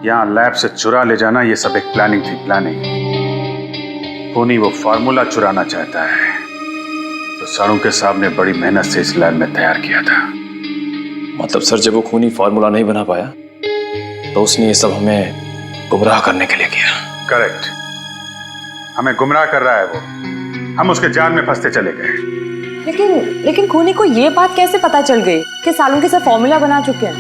यहाँ लैब से चुरा ले जाना, ये सब एक प्लानिंग थी। प्लानिंग खूनी वो फार्मूला चुराना चाहता है तो सालुंके साहब ने बड़ी मेहनत से इस लैब में तैयार किया था। मतलब सर जब वो खूनी फार्मूला नहीं बना पाया तो उसने ये सब हमें गुमराह करने के लिए किया। करेक्ट, हमें गुमराह कर रहा है वो। हम उसके जाल में फंसते चले गए। लेकिन खूनी को ये बात कैसे पता चल गई कि सालुंके सर फॉर्मूला बना चुके हैं?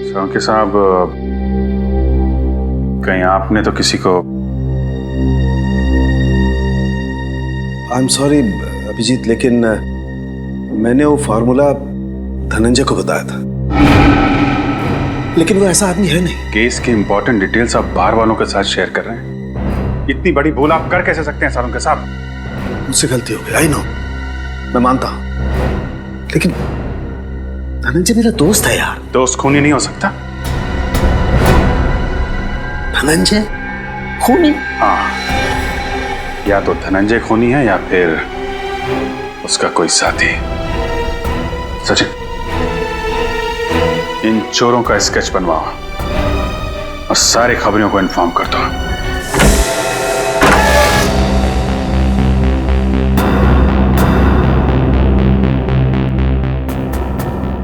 सालुंके साहब, कहीं आपने तो किसी को? आई एम सॉरी अभिजीत, लेकिन मैंने वो फार्मूला धनंजय को बताया था, लेकिन वो ऐसा आदमी है नहीं। केस की इंपॉर्टेंट डिटेल्स आप बाहर वालों के साथ शेयर कर रहे हैं। इतनी बड़ी भूल आप कर कैसे सकते हैं सालुंके साहब? मुझसे गलती हो गई, आई नो, मैं मानता हूं, लेकिन धनंजय मेरा दोस्त है यार। दोस्त खूनी नहीं हो सकता? धनंजय खूनी? हाँ, या तो धनंजय खूनी है या फिर उसका कोई साथी। सचिन, इन चोरों का स्केच बनवाओ और सारे खबरों को इन्फॉर्म कर दो।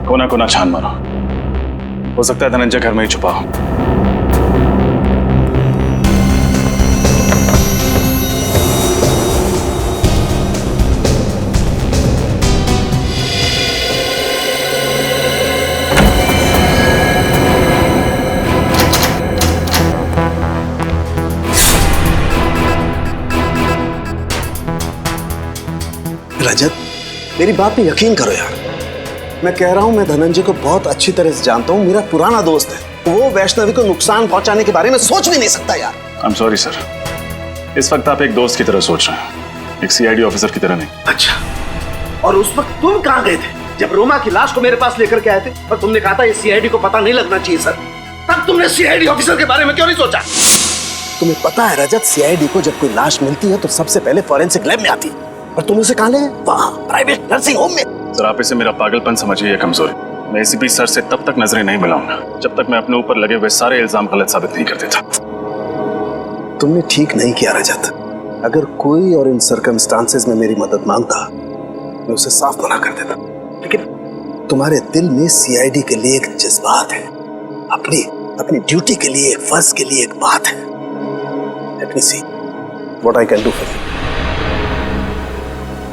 कोना कोना छान मारो, हो सकता है धनंजय घर में ही छुपा हो। रजत, मेरी बात पे यकीन करो यार, मैं कह रहा हूं, मैं धनंजय को बहुत अच्छी तरह से जानता हूं, मेरा पुराना दोस्त है। वो वैष्णवी को नुकसान पहुंचाने के बारे में सोच भी नहीं सकता यार। आई एम सॉरी सर, इस वक्त आप एक दोस्त की तरह सोच रहे हैं, एक सीआईडी ऑफिसर की तरह नहीं। अच्छा, और उस वक्त तुम कहां गए थे जब रोमा की लाश को मेरे पास लेकर के आए थे और तुमने कहा था ये सीआईडी को पता नहीं लगना चाहिए सर? तब तुमने सीआईडी ऑफिसर के बारे में क्यों नहीं सोचा? तुम्हें पता है रजत, सीआईडी को जब कोई लाश मिलती है तो सबसे पहले फॉरेंसिक लैब में आती है, और तुम उसे कहां ले गए? वहां प्राइवेट नर्सिंग होम में। सर आप इसे मेरा पागलपन समझिए या कमजोरी। मैं एसीपी सर से तब तक नजरें नहीं मिलाऊंगा जब तक मैं अपने ऊपर लगे हुए सारे इल्जाम गलत साबित नहीं कर देता। तुमने ठीक नहीं किया रजत। अगर कोई और इन सर्कमस्टांसेस में मेरी मदद मांगता, मैं उसे साफ मना कर देता, लेकिन तुम्हारे दिल में सीआईडी के लिए एक जज्बात है, अपनी अपनी ड्यूटी के लिए, एक फर्ज के लिए एक बात है। Let me see what I can do for you.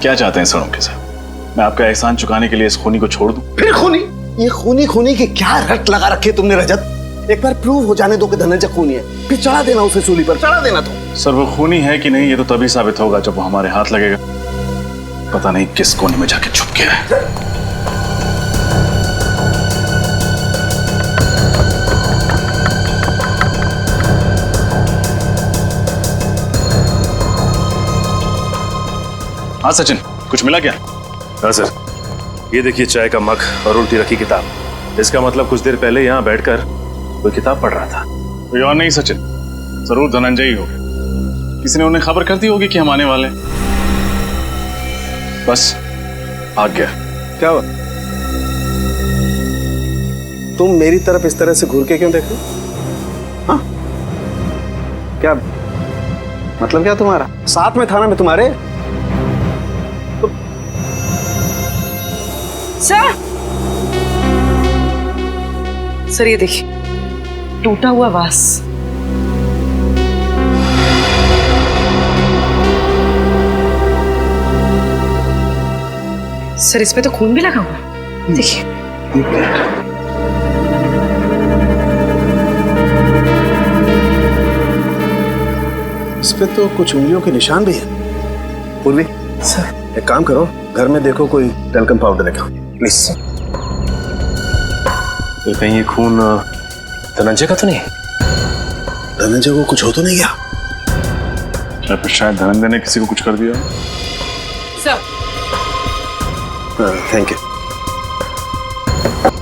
क्या चाहते हैं सड़ों के साथ? मैं आपका एहसान चुकाने के लिए इस खूनी को छोड़ दूं? फिर खूनी? ये खूनी खूनी की क्या रट लगा रखी है तुमने रजत? एक बार प्रूव हो जाने दो कि धनंजय खूनी है, फिर चढ़ा देना उसे सूली पर, चढ़ा देना तुम। सर वो खूनी है कि नहीं ये तो तभी साबित होगा जब वो हमारे हाथ लगेगा। पता नहीं किस कोने में जाके छुप गया है। हाँ सचिन, कुछ मिला क्या? हाँ सर, ये देखिए चाय का मग और उल्टी रखी किताब। इसका मतलब कुछ देर पहले यहाँ बैठकर कोई किताब पढ़ रहा था। कोई और नहीं सचिन, जरूर धनंजय ही होगा। किसी ने उन्हें खबर कर दी होगी कि हम आने वाले। बस भाग गया। क्या हुआ? तुम मेरी तरफ इस तरह से घूर के क्यों देख रहे हो? हाँ? क्या मतलब क्या तुम्हारा? साथ में थाना में तुम्हारे? सर ये देखिए, टूटा हुआ वास। सर इसमें तो खून भी लगा हुआ है, देखिए। इस पे तो कुछ उंगलियों के निशान भी है। पूर्वी सर, एक काम करो, घर में देखो कोई टेल्कम पाउडर देखो प्लीज। तो कहीं ये खून धनंजय का तो नहीं? धनंजय को कुछ हो तो नहीं गया? क्या फिर शायद धनंजय ने किसी को कुछ कर दिया? Sir thank you.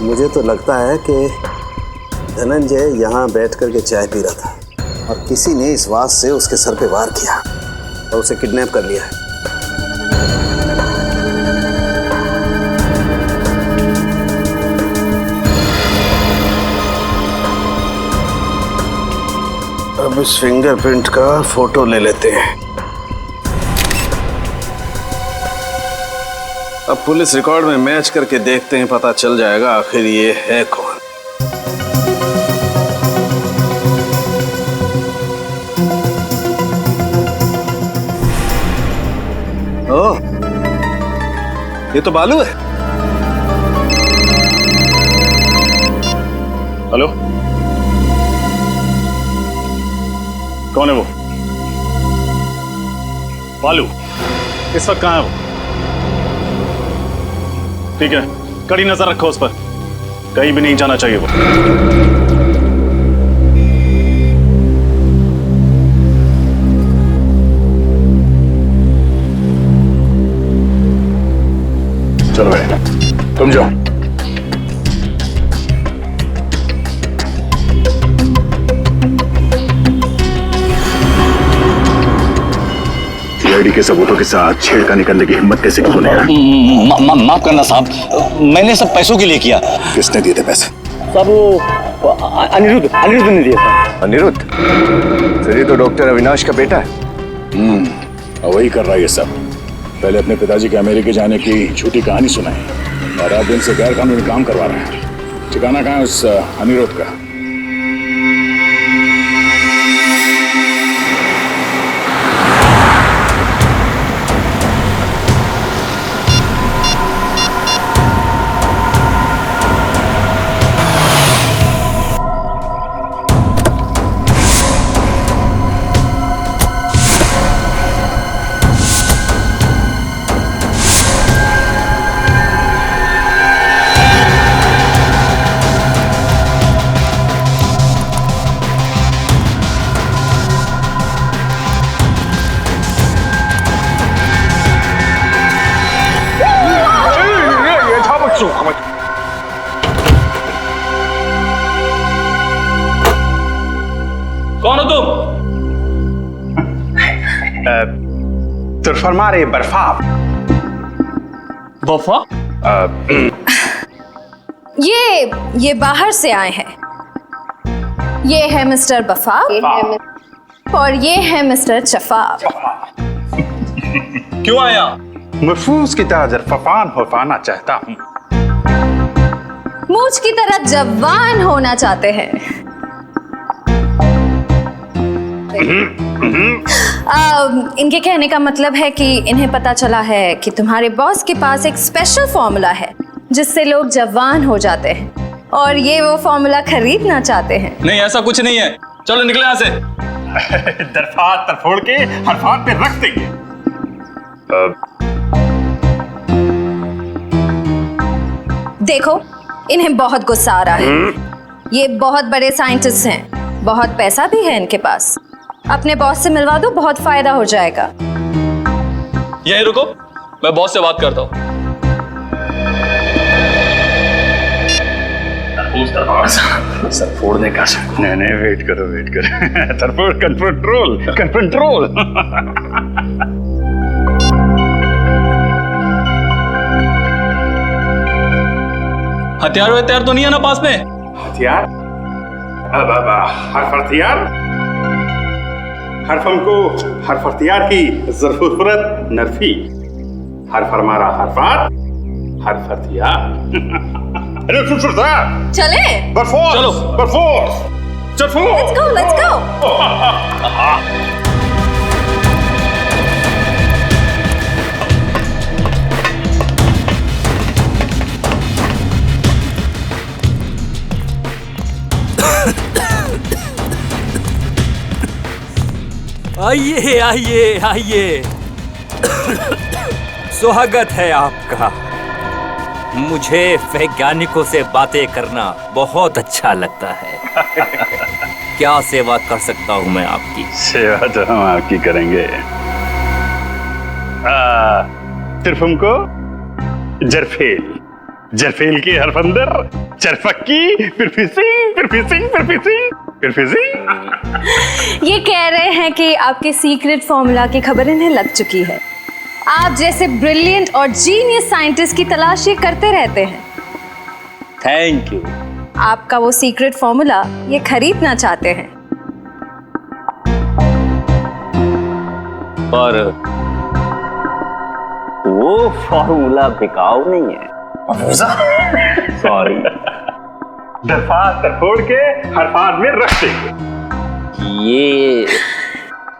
मुझे तो लगता है कि धनंजय यहाँ बैठ करके चाय पी रहा था और किसी ने इस वास से उसके सर पे वार किया और उसे किडनैप कर लिया है। अब इस फिंगरप्रिंट का फोटो ले लेते हैं। अब पुलिस रिकॉर्ड में मैच करके देखते हैं, पता चल जाएगा आखिर ये है कौन। ओह, ये तो बालू है। हेलो, कौन है वो? बालू इस वक्त कहाँ है वो? ठीक है, कड़ी नजर रखो उस पर, कहीं भी नहीं जाना चाहिए वो। चलो भाई, तुम जाओ। सीआईडी के सबूतों के साथ छेड़खानी करने की हिम्मत कैसे की तूने? माफ करना साहब, मैंने सब पैसों के लिए किया। किसने दिए थे पैसे? साहब वो अनिरुद्ध ने दिया था। अनिरुद्ध? फिर ये तो डॉक्टर अविनाश का बेटा है। वही कर रहा है ये सब। पहले अपने पिताजी के अमेरिका जाने की झूठी कहानी सुनाई और रात दिन से गैर कानूनी काम करवा रहे हैं। ठिकाना कहाँ है उस अनिरुद्ध का? कौन हो तुम? तो फरमा रहे बर्फा। वफा? ये बाहर से आए हैं। ये है मिस्टर बफा और ये है मिस्टर चफा। क्यों आया? महफूज की तरह जरफान होना चाहता हूँ। मूछ की तरह जवान होना चाहते हैं। इनके कहने का मतलब है कि इन्हें पता चला है कि तुम्हारे बॉस के पास एक स्पेशल फॉर्मूला है जिससे लोग जवान हो जाते हैं और ये वो फॉर्मूला खरीदना चाहते हैं। नहीं, ऐसा कुछ नहीं है। चलो निकले यहाँ से। दरफात तरफोड़ के हरफात पे रख देंगे। देखो, इन्हें बहुत गुस्सा आ रहा है। ये बहुत बड़े साइंटिस्ट हैं, बहुत पैसा भी है इनके पास। अपने बॉस से मिलवा दो, बहुत फायदा हो जाएगा। यहीं रुको, मैं बॉस से बात करता हूँ। सर फोड़ने का नहीं, वेट करो। तरफोड़ कंट्रोल। हथियार तो नहीं है ना पास में? हथियार? अब हर हथियार, हर हथियार की जरूरत नरफी। हर फरमारा हरफात, हर हथियार। अरे चले? बरफोर्स। Let's go. आइए। स्वागत है आपका। मुझे वैज्ञानिकों से बातें करना बहुत अच्छा लगता है। क्या सेवा कर सकता हूँ मैं आपकी? सेवा तो हम आपकी करेंगे। सिर्फ हमको जरफेल की हरफंदर, चरफक्की, फिर फिसिंग। ये कह रहे हैं कि आपके सीक्रेट फॉर्मूला की खबर इन्हें लग चुकी है। आप जैसे ब्रिलियंट और जीनियस साइंटिस्ट की तलाश ये करते रहते हैं। Thank you. आपका वो सीक्रेट फॉर्मूला ये खरीदना चाहते हैं। पर वो फॉर्मूला बिकाऊ नहीं है। सॉरी। दरफात तरफोड़ के हरफात में रख देंगे।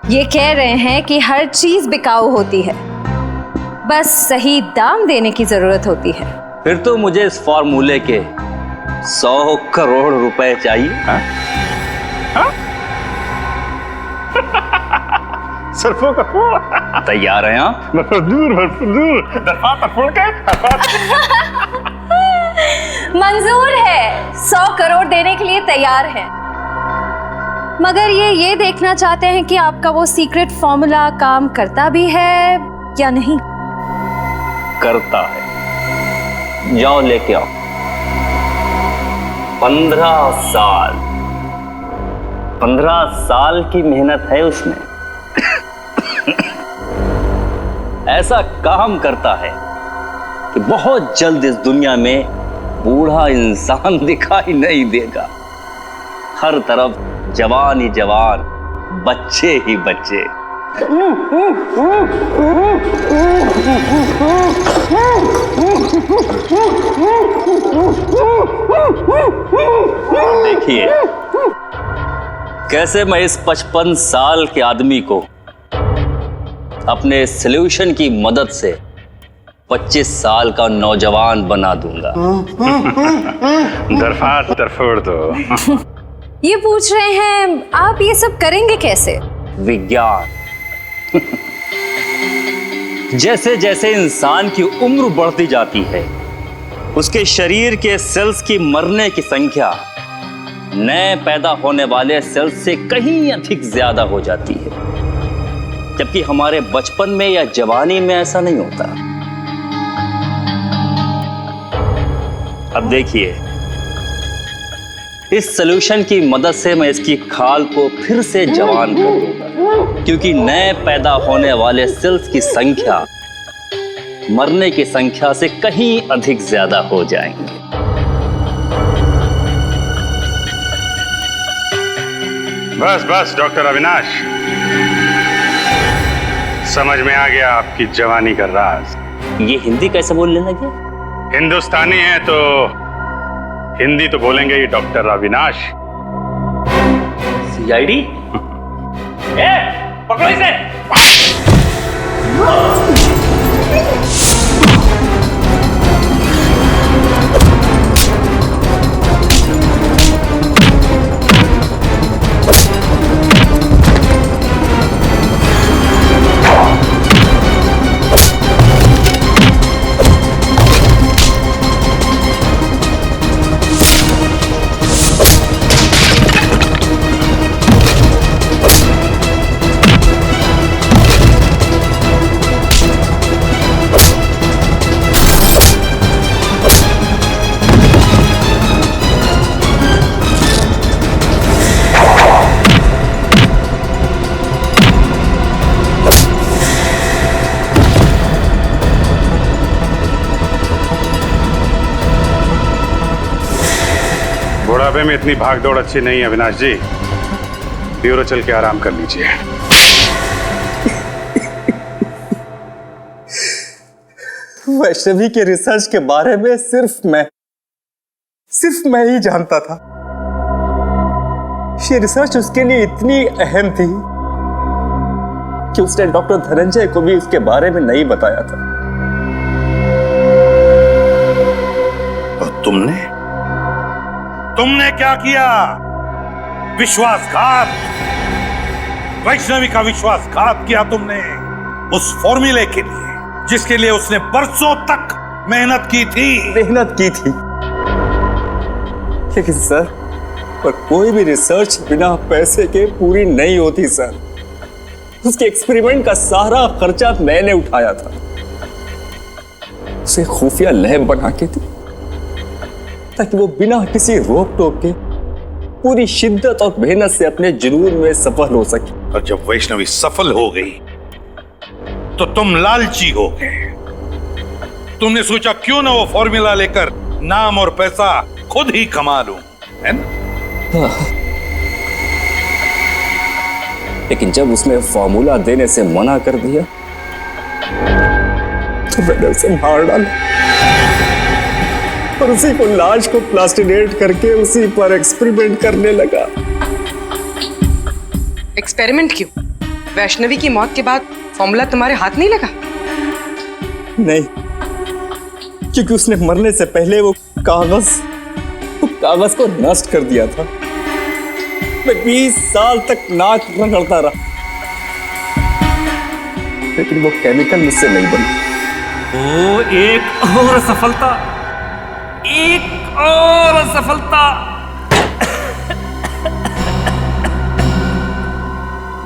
ये कह रहे हैं कि हर चीज बिकाऊ होती है, बस सही दाम देने की जरूरत होती है। फिर तो मुझे इस फॉर्मूले के 100 करोड़ रुपए चाहिए। सरफों का फोड़। तैयार हैं आप? भरपूर। दरफात तरफोड़ के मंजूर है, 100 करोड़ देने के लिए तैयार है। मगर ये देखना चाहते हैं कि आपका वो सीक्रेट फॉर्मूला काम करता भी है या नहीं। करता है। जाओ लेके आओ। 15 साल की मेहनत है उसमें। ऐसा काम करता है कि बहुत जल्द इस दुनिया में बूढ़ा इंसान दिखाई नहीं देगा। हर तरफ जवान ही जवान, बच्चे ही बच्चे। देखिए कैसे मैं इस 55 साल के आदमी को अपने सॉल्यूशन की मदद से 25 साल का नौजवान बना दूंगा। दरफात तरफोड़ दो। ये पूछ रहे हैं आप ये सब करेंगे कैसे? विज्ञान। जैसे जैसे इंसान की उम्र बढ़ती जाती है, उसके शरीर के सेल्स की मरने की संख्या नए पैदा होने वाले सेल्स से कहीं अधिक ज्यादा हो जाती है, जबकि हमारे बचपन में या जवानी में ऐसा नहीं होता। अब देखिए, इस सॉल्यूशन की मदद से मैं इसकी खाल को फिर से जवान कर दूंगा, क्योंकि नए पैदा होने वाले सेल्स की संख्या मरने की संख्या से कहीं अधिक ज्यादा हो जाएंगे। बस डॉक्टर अविनाश, समझ में आ गया आपकी जवानी का राज। ये हिंदी कैसे बोलने लगे? हिंदुस्तानी है तो हिंदी तो बोलेंगे ही डॉक्टर अविनाश। सीआईडी? पकड़ो इसे। बुढ़ापे में इतनी भाग दौड़ अच्छी नहीं है अविनाश जी। ब्यूरो चल के आराम कर लीजिए। वैष्णवी के रिसर्च के बारे में सिर्फ मैं ही जानता था। ये रिसर्च उसके लिए इतनी अहम थी कि उसने डॉक्टर धनंजय को भी उसके बारे में नहीं बताया था। और तुमने क्या किया? विश्वासघात, वैष्णवी का विश्वासघात किया तुमने उस फॉर्मूले के लिए जिसके लिए उसने बरसों तक मेहनत की थी। लेकिन सर, पर कोई भी रिसर्च बिना पैसे के पूरी नहीं होती सर। उसके एक्सपेरिमेंट का सारा खर्चा मैंने उठाया था। उसे खुफिया लैब बना के दी ताकि वो बिना किसी रोक टोक के पूरी शिद्दत और मेहनत से अपने जुनून में सफल हो सके। और जब वैष्णवी सफल हो गई तो तुम लालची हो गए। तुमने सोचा क्यों ना वो फॉर्मूला लेकर नाम और पैसा खुद ही कमा लूं, है ना? लेकिन जब उसने फॉर्मूला देने से मना कर दिया तो मैंने उसे मार डाला और उसी को लाश को प्लास्टिनेट करके उसी पर एक्सपेरिमेंट करने लगा। एक्सपेरिमेंट क्यों? वैष्णवी की मौत के बाद फॉर्मूला तुम्हारे हाथ नहीं लगा? नहीं, क्योंकि उसने मरने से पहले वो कागज को नष्ट कर दिया था। मैं 20 साल तक नाक रगड़ता रहा, लेकिन वो केमिकल मुझसे नहीं बना। ओ, एक और सफलता।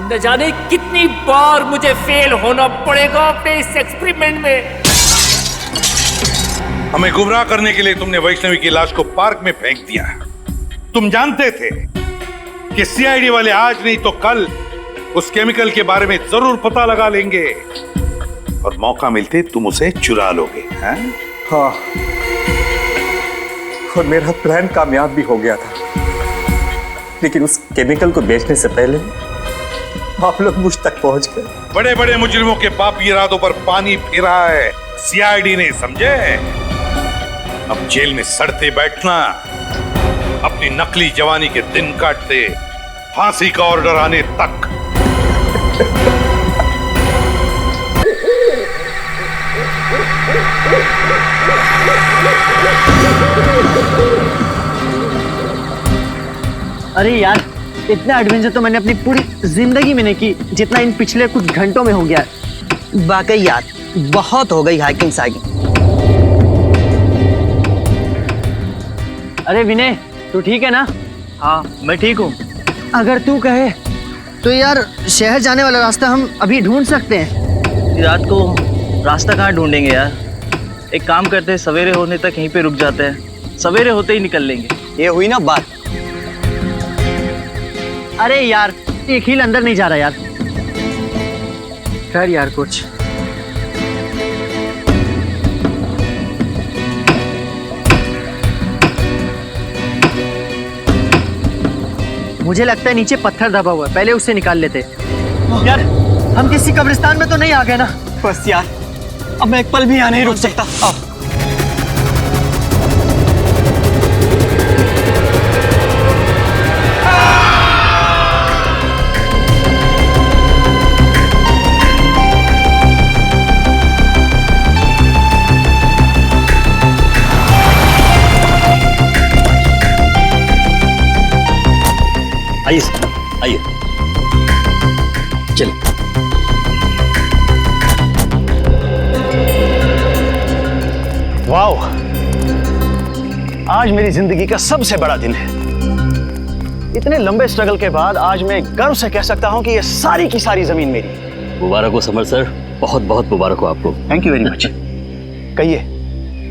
न जाने कितनी बार मुझे फेल होना पड़ेगा अपने इस एक्सपेरिमेंट में। हमें गुमराह करने के लिए तुमने वैष्णवी की लाश को पार्क में फेंक दिया। तुम जानते थे कि सीआईडी वाले आज नहीं तो कल उस केमिकल के बारे में जरूर पता लगा लेंगे और मौका मिलते तुम उसे चुरा लोगे। हाँ, और मेरा प्लान कामयाब भी हो गया था। लेकिन उस केमिकल को बेचने से पहले आप लोग मुझ तक पहुंच गए। बड़े बड़े मुजरिमों के पापी इरादों पर पानी फिरा है सीआईडी ने, समझे? अब जेल में सड़ते बैठना, अपनी नकली जवानी के दिन काटते फांसी का ऑर्डर आने तक। अरे यार, इतना एडवेंचर तो मैंने अपनी पूरी जिंदगी में नहीं की जितना इन पिछले कुछ घंटों में हो गया। वाकई यार, बहुत हो गई हाइकिंग साइकिंग। अरे विनय, तू ठीक है ना? हाँ, मैं ठीक हूँ। अगर तू कहे तो यार शहर जाने वाला रास्ता हम अभी ढूंढ सकते हैं। रात को रास्ता कहाँ ढूंढेंगे यार? एक काम करते हैं, सवेरे होने तक यहीं पे रुक जाते हैं, सवेरे होते ही निकल लेंगे। ये हुई ना बात। अरे यार, एक हील अंदर नहीं जा रहा यार। खैर यार, कुछ मुझे लगता है नीचे पत्थर दबा हुआ है, पहले उससे निकाल लेते। यार, हम किसी कब्रिस्तान में तो नहीं आ गए ना? बस यार, अब मैं एक पल भी यहाँ नहीं रुक सकता। आइए सर, आइए। चल। वाओ, आज मेरी जिंदगी का सबसे बड़ा दिन है। इतने लंबे स्ट्रगल के बाद आज मैं गर्व से कह सकता हूं कि ये सारी की सारी जमीन मेरी है। मुबारक हो समर सर, बहुत बहुत मुबारक हो आपको। Thank you very much. कहिए,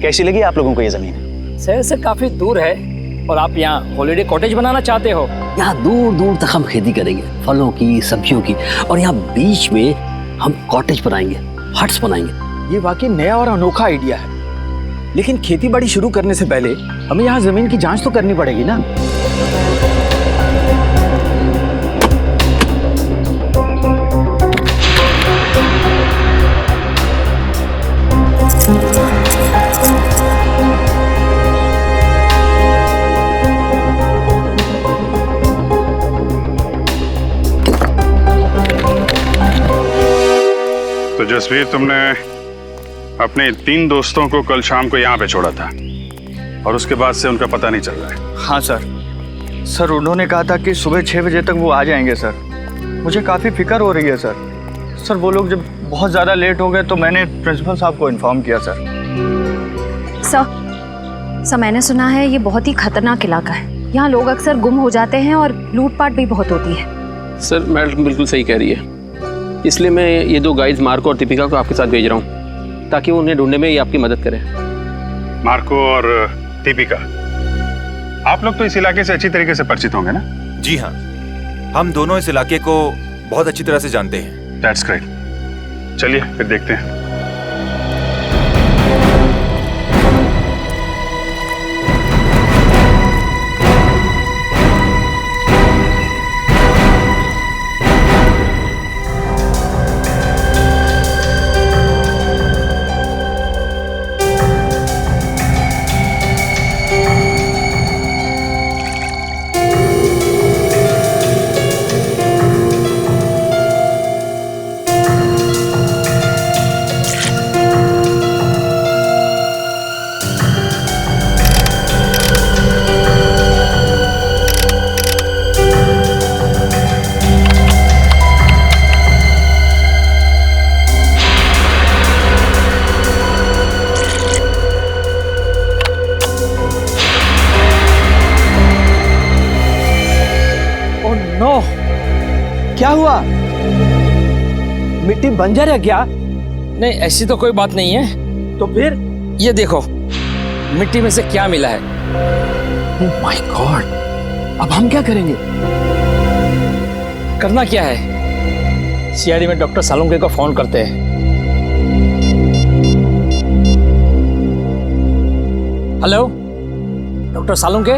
कैसी लगी आप लोगों को ये जमीन? शहर से काफी दूर है और आप यहाँ हॉलिडे कॉटेज बनाना चाहते हो? यहाँ दूर दूर तक हम खेती करेंगे, फलों की, सब्जियों की, और यहाँ बीच में हम कॉटेज बनाएंगे, हट्स बनाएंगे। ये वाकई नया और अनोखा आइडिया है, लेकिन खेती बाड़ी शुरू करने से पहले हमें यहाँ जमीन की जांच तो करनी पड़ेगी ना। तो जसवीर, तुमने अपने 3 दोस्तों को कल शाम को यहाँ पे छोड़ा था और उसके बाद से उनका पता नहीं चल रहा है। हाँ सर, उन्होंने कहा था कि सुबह 6 बजे तक वो आ जाएंगे सर। मुझे काफ़ी फिक्र हो रही है सर। वो लोग जब बहुत ज़्यादा लेट हो गए तो मैंने प्रिंसिपल साहब को इन्फॉर्म किया सर। सर, मैंने सुना है ये बहुत ही खतरनाक इलाका है। यहाँ लोग अक्सर गुम हो जाते हैं और लूटपाट भी बहुत होती है। सर, मैडम बिल्कुल सही कह रही है, इसलिए मैं ये 2 गाइड्स मार्को और दीपिका को आपके साथ भेज रहा हूँ ताकि वो उन्हें ढूंढने में ये आपकी मदद करें। मार्को और दीपिका, आप लोग तो इस इलाके से अच्छी तरीके से परिचित होंगे ना? जी हाँ, हम दोनों इस इलाके को बहुत अच्छी तरह से जानते हैं। That's great। चलिए फिर देखते हैं। क्या हुआ? मिट्टी बंजर है क्या? नहीं, ऐसी तो कोई बात नहीं है। तो फिर ये देखो, मिट्टी में से क्या मिला है। ओह माय गॉड, अब हम क्या करेंगे? करना क्या है, सीआईडी में डॉक्टर सालुंके को फोन करते हैं। Hello doctor Salunke?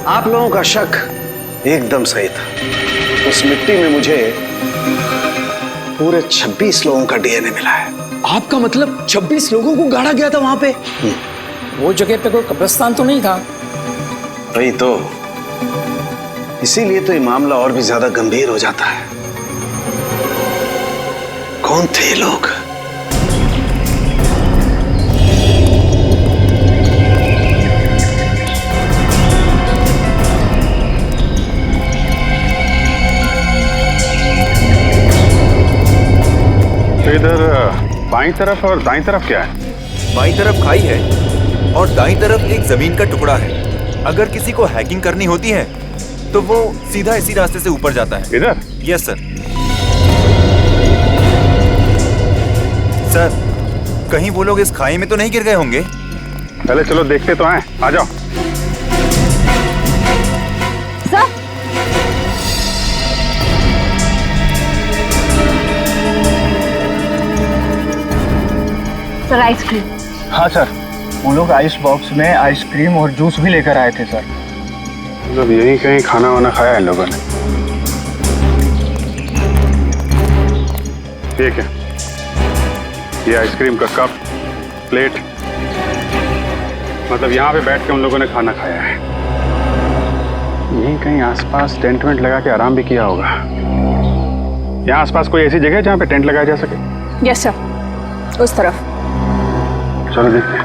आप लोगों का शक एकदम सही था। उस मिट्टी में मुझे पूरे 26 लोगों का डीएनए मिला है। आपका मतलब 26 लोगों को गाड़ा गया था वहां पे? वो जगह पे कोई कब्रिस्तान तो नहीं था? वही तो, इसीलिए तो ये मामला और भी ज्यादा गंभीर हो जाता है। कौन थे ये लोग? इधर बाईं तरफ और दाईं तरफ क्या है? बाईं तरफ खाई है और दाईं तरफ एक जमीन का टुकड़ा है। अगर किसी को हैकिंग करनी होती है तो वो सीधा इसी रास्ते से ऊपर जाता है। इधर? Yes sir. सर, कहीं वो लोग इस खाई में तो नहीं गिर गए होंगे? पहले चलो देखते तो हैं, आ जाओ। Sir ice cream. हाँ सर, वो लोग आइस बॉक्स में आइसक्रीम और जूस भी लेकर आए थे सर। मतलब यही कहीं खाना वाना खाया इन लोगों ने। ठीक है, ये आइसक्रीम का कप, प्लेट, मतलब यहाँ पे बैठ के उन लोगों ने खाना खाया है। यहीं कहीं आसपास टेंट वेंट लगा के आराम भी किया होगा। यहाँ आसपास कोई ऐसी जगह है जहाँ पे टेंट लगाया जा सके? यस सर, उस तरफ। चलो देखते हैं।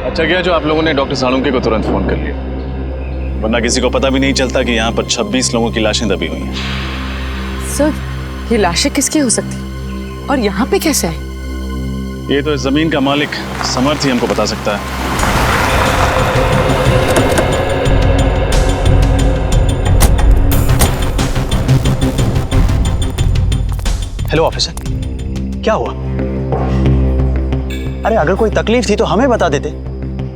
अच्छा किया जो आप लोगों ने डॉक्टर सालुंके को तुरंत फोन कर लिया, वरना किसी को पता भी नहीं चलता कि यहाँ पर 26 लोगों की लाशें दबी हुई हैं। सर, ये लाशें किसकी हो सकती और यहाँ पे कैसे आई? ये तो इस जमीन का मालिक समर्थ ही हमको बता सकता है। हेलो ऑफिसर, क्या हुआ? अरे अगर कोई तकलीफ थी तो हमें बता देते,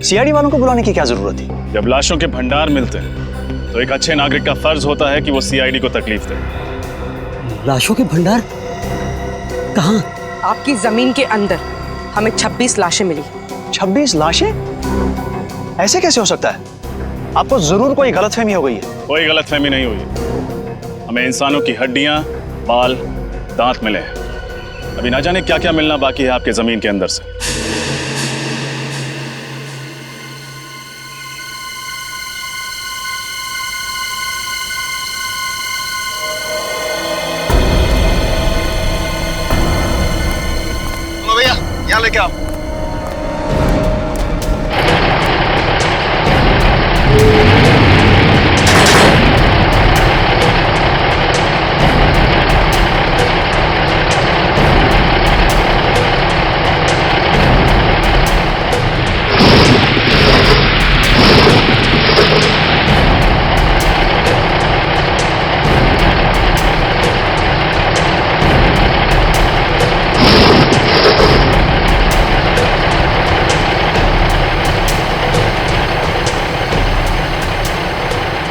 सीआईडी वालों को बुलाने की क्या जरूरत थी? जब लाशों के भंडार मिलते हैं तो एक अच्छे नागरिक का फर्ज होता है कि वो सीआईडी को तकलीफ दे। लाशों के भंडार कहाँ? आपकी जमीन के अंदर हमें 26 लाशें मिली। 26 लाशें? ऐसे कैसे हो सकता है? आपको जरूर कोई गलतफहमी हो गई है। कोई गलतफहमी नहीं हुई है। हमें इंसानों की हड्डियां, बाल, दांत मिले हैं। अभी ना जाने क्या क्या मिलना बाकी है आपके जमीन के अंदर से। भैया यहाँ लेके आओ।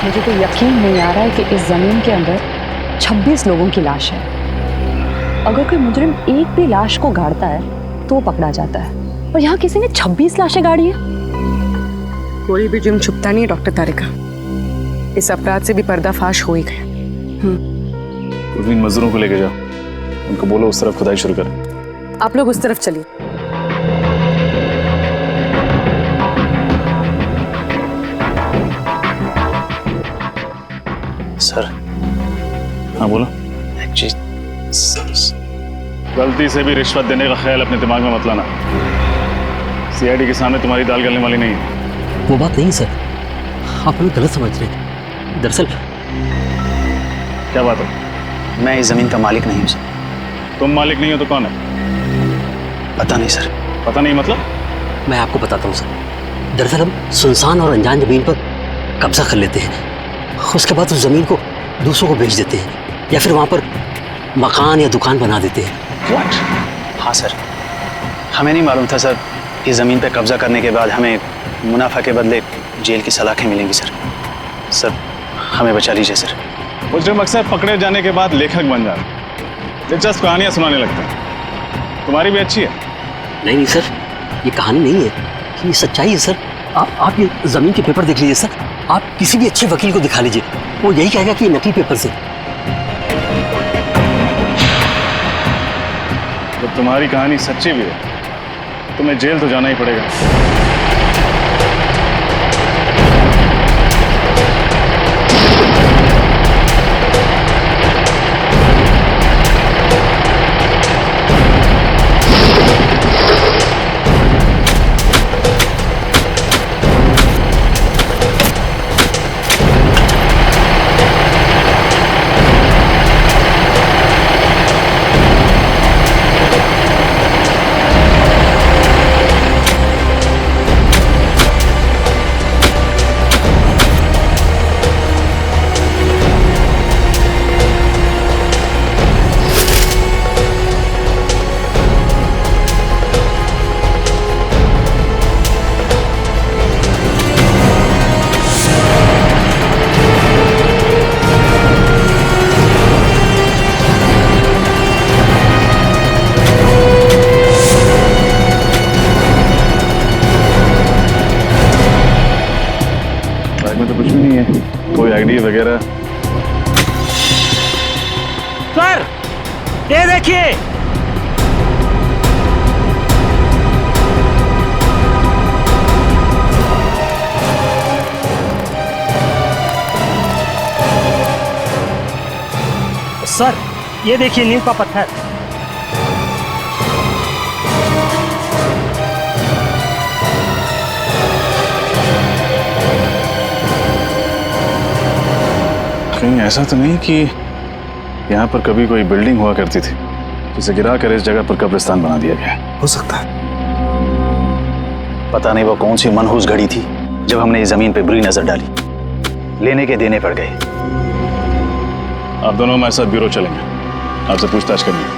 मुझे तो यकीन नहीं आ रहा है कि इस जमीन के अंदर 26 लोगों की लाश है। अगर कोई मुजरिम एक भी लाश को गाड़ता है तो वो पकड़ा जाता है, और यहाँ किसी ने 26 लाशें गाड़ी है। कोई भी जुर्म छुपता नहीं है डॉक्टर तारिका। इस अपराध से भी पर्दाफाश हो ही गया। उन मजदूरों को लेके जाओ, उनको बोलो उस तरफ खुदाई शुरू करें। आप लोग उस तरफ चलिए। सर। हाँ बोलो। गलती से भी रिश्वत देने का ख्याल अपने दिमाग में मत लाना। सीआईडी के सामने तुम्हारी दाल गलने वाली नहीं है। वो बात नहीं सर, आप हमें गलत समझ रहे हैं। दरअसल क्या बात है? मैं इस जमीन का मालिक नहीं हूँ सर। तुम मालिक नहीं हो तो कौन है? पता नहीं सर। पता नहीं मतलब? मैं आपको बताता हूँ सर। दरअसल हम सुनसान और अनजान जमीन पर कब्जा कर लेते हैं, उसके बाद उस जमीन को दूसरों को बेच देते हैं, या फिर वहाँ पर मकान या दुकान बना देते हैं। What? हाँ सर, हमें नहीं मालूम था सर, इस ज़मीन पे कब्जा करने के बाद हमें मुनाफा के बदले जेल की सलाखें मिलेंगी सर। सर हमें बचा लीजिए सर। मुझे अक्सर पकड़े जाने के बाद लेखक बन जाते, दिलचस्प कहानियाँ सुनाने लगते हैं। तुम्हारी भी अच्छी है। नहीं सर, ये कहानी नहीं है, ये सच्चाई है सर। आप ये जमीन के पेपर देख लीजिए सर। आप किसी भी अच्छे वकील को दिखा लीजिए, वो यही कहेगा कि ये नकली पेपर से। तो तुम्हारी कहानी सच्ची भी है, तुम्हें जेल तो जाना ही पड़ेगा। वगैरह? सर ये देखिए, सर ये देखिए नीम का पत्थर। कहीं ऐसा तो नहीं कि यहाँ पर कभी कोई बिल्डिंग हुआ करती थी जिसे गिरा कर इस जगह पर कब्रिस्तान बना दिया गया? हो सकता है। पता नहीं वो कौन सी मनहूस घड़ी थी जब हमने इस जमीन पे बुरी नजर डाली। लेने के देने पड़ गए। आप दोनों हमारे साथ ब्यूरो चलेंगे, आपसे पूछताछ करनी है।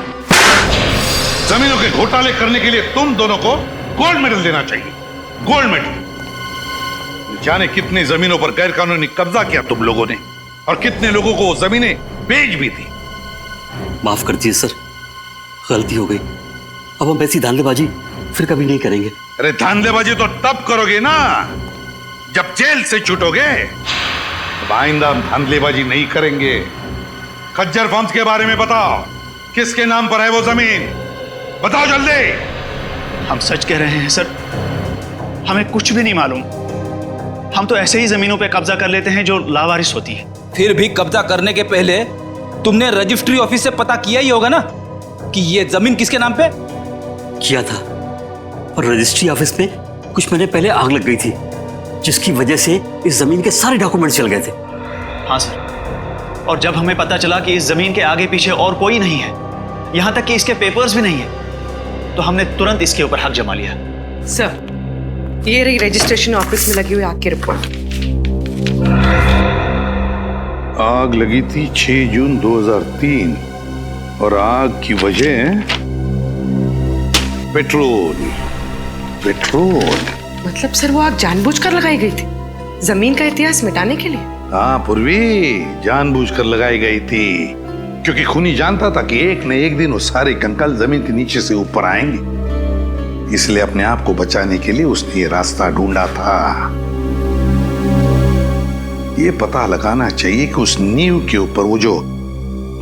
जमीनों के घोटाले करने के लिए तुम दोनों को गोल्ड मेडल देना चाहिए। Gold medal. जाने कितनी जमीनों पर गैर कानूनी कब्जा किया तुम लोगों ने, और कितने लोगों को जमीनें बेच भी दी। माफ कर दीजिए सर, गलती हो गई। अब हम ऐसी धांधलेबाजी फिर कभी नहीं करेंगे। अरे धांधलेबाजी तो तब करोगे ना जब जेल से छूटोगे। अब आइंदा हम धांधलेबाजी नहीं करेंगे। खज्जर फर्म्स के बारे में बताओ, किसके नाम पर है वो जमीन? बताओ जल्दी। हम सच कह रहे हैं सर, हमें कुछ भी नहीं मालूम। हम तो ऐसे ही जमीनों पे कब्जा कर लेते हैं जो लावारिस होती है। फिर भी कब्जा करने के पहले तुमने रजिस्ट्री ऑफिस से पता किया ही होगा ना कि ये जमीन किसके नाम पे? किया था, और रजिस्ट्री ऑफिस में कुछ महीने पहले आग लग गई थी, जिसकी वजह से इस जमीन के सारे डॉक्यूमेंट चल गए थे। हाँ सर, और जब हमें पता चला कि इस जमीन के आगे पीछे और कोई नहीं है, यहाँ तक कि इसके पेपर्स भी नहीं है, तो हमने तुरंत इसके ऊपर हक जमा लिया। सर ये रही रजिस्ट्रेशन ऑफिस में लगी हुई आग की रिपोर्ट। आग लगी थी 6 जून 2003 और आग की वजह पेट्रोल। पेट्रोल मतलब सर वो आग जानबूझकर लगाई गई थी जमीन का इतिहास मिटाने के लिए? हाँ पूर्वी, जानबूझकर लगाई गई थी, क्योंकि खूनी जानता था कि एक न एक दिन वो सारे कंकाल जमीन के नीचे से ऊपर आएंगे। इसलिए अपने आप को बचाने के लिए उसने ये रास्ता ढूंढा था। ये पता लगाना चाहिए कि उस नींव के ऊपर वो जो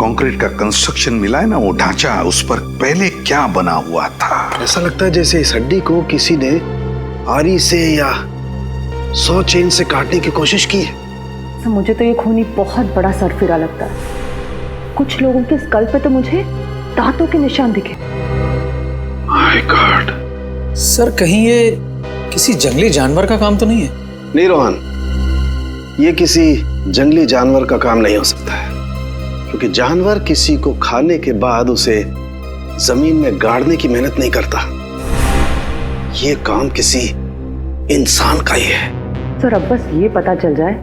कंक्रीट का कंस्ट्रक्शन मिला है ना, वो ढांचा, उस पर पहले क्या बना हुआ था। ऐसा लगता है जैसे इस हड्डी को किसी ने आरी से या 100 चेन से काटने की कोशिश की है। तो मुझे तो ये खूनी बहुत बड़ा सरफिरा लगता है। कुछ लोगों के स्कल पे तो मुझे दांतों के निशान दिखे। My God. सर कहीं ये किसी जंगली जानवर का काम तो नहीं है? नहीं रोहन, ये किसी जंगली जानवर का काम नहीं हो सकता है, क्योंकि जानवर किसी को खाने के बाद उसे जमीन में गाड़ने की मेहनत नहीं करता। ये काम किसी इंसान का ही है। सर अब बस ये पता चल जाए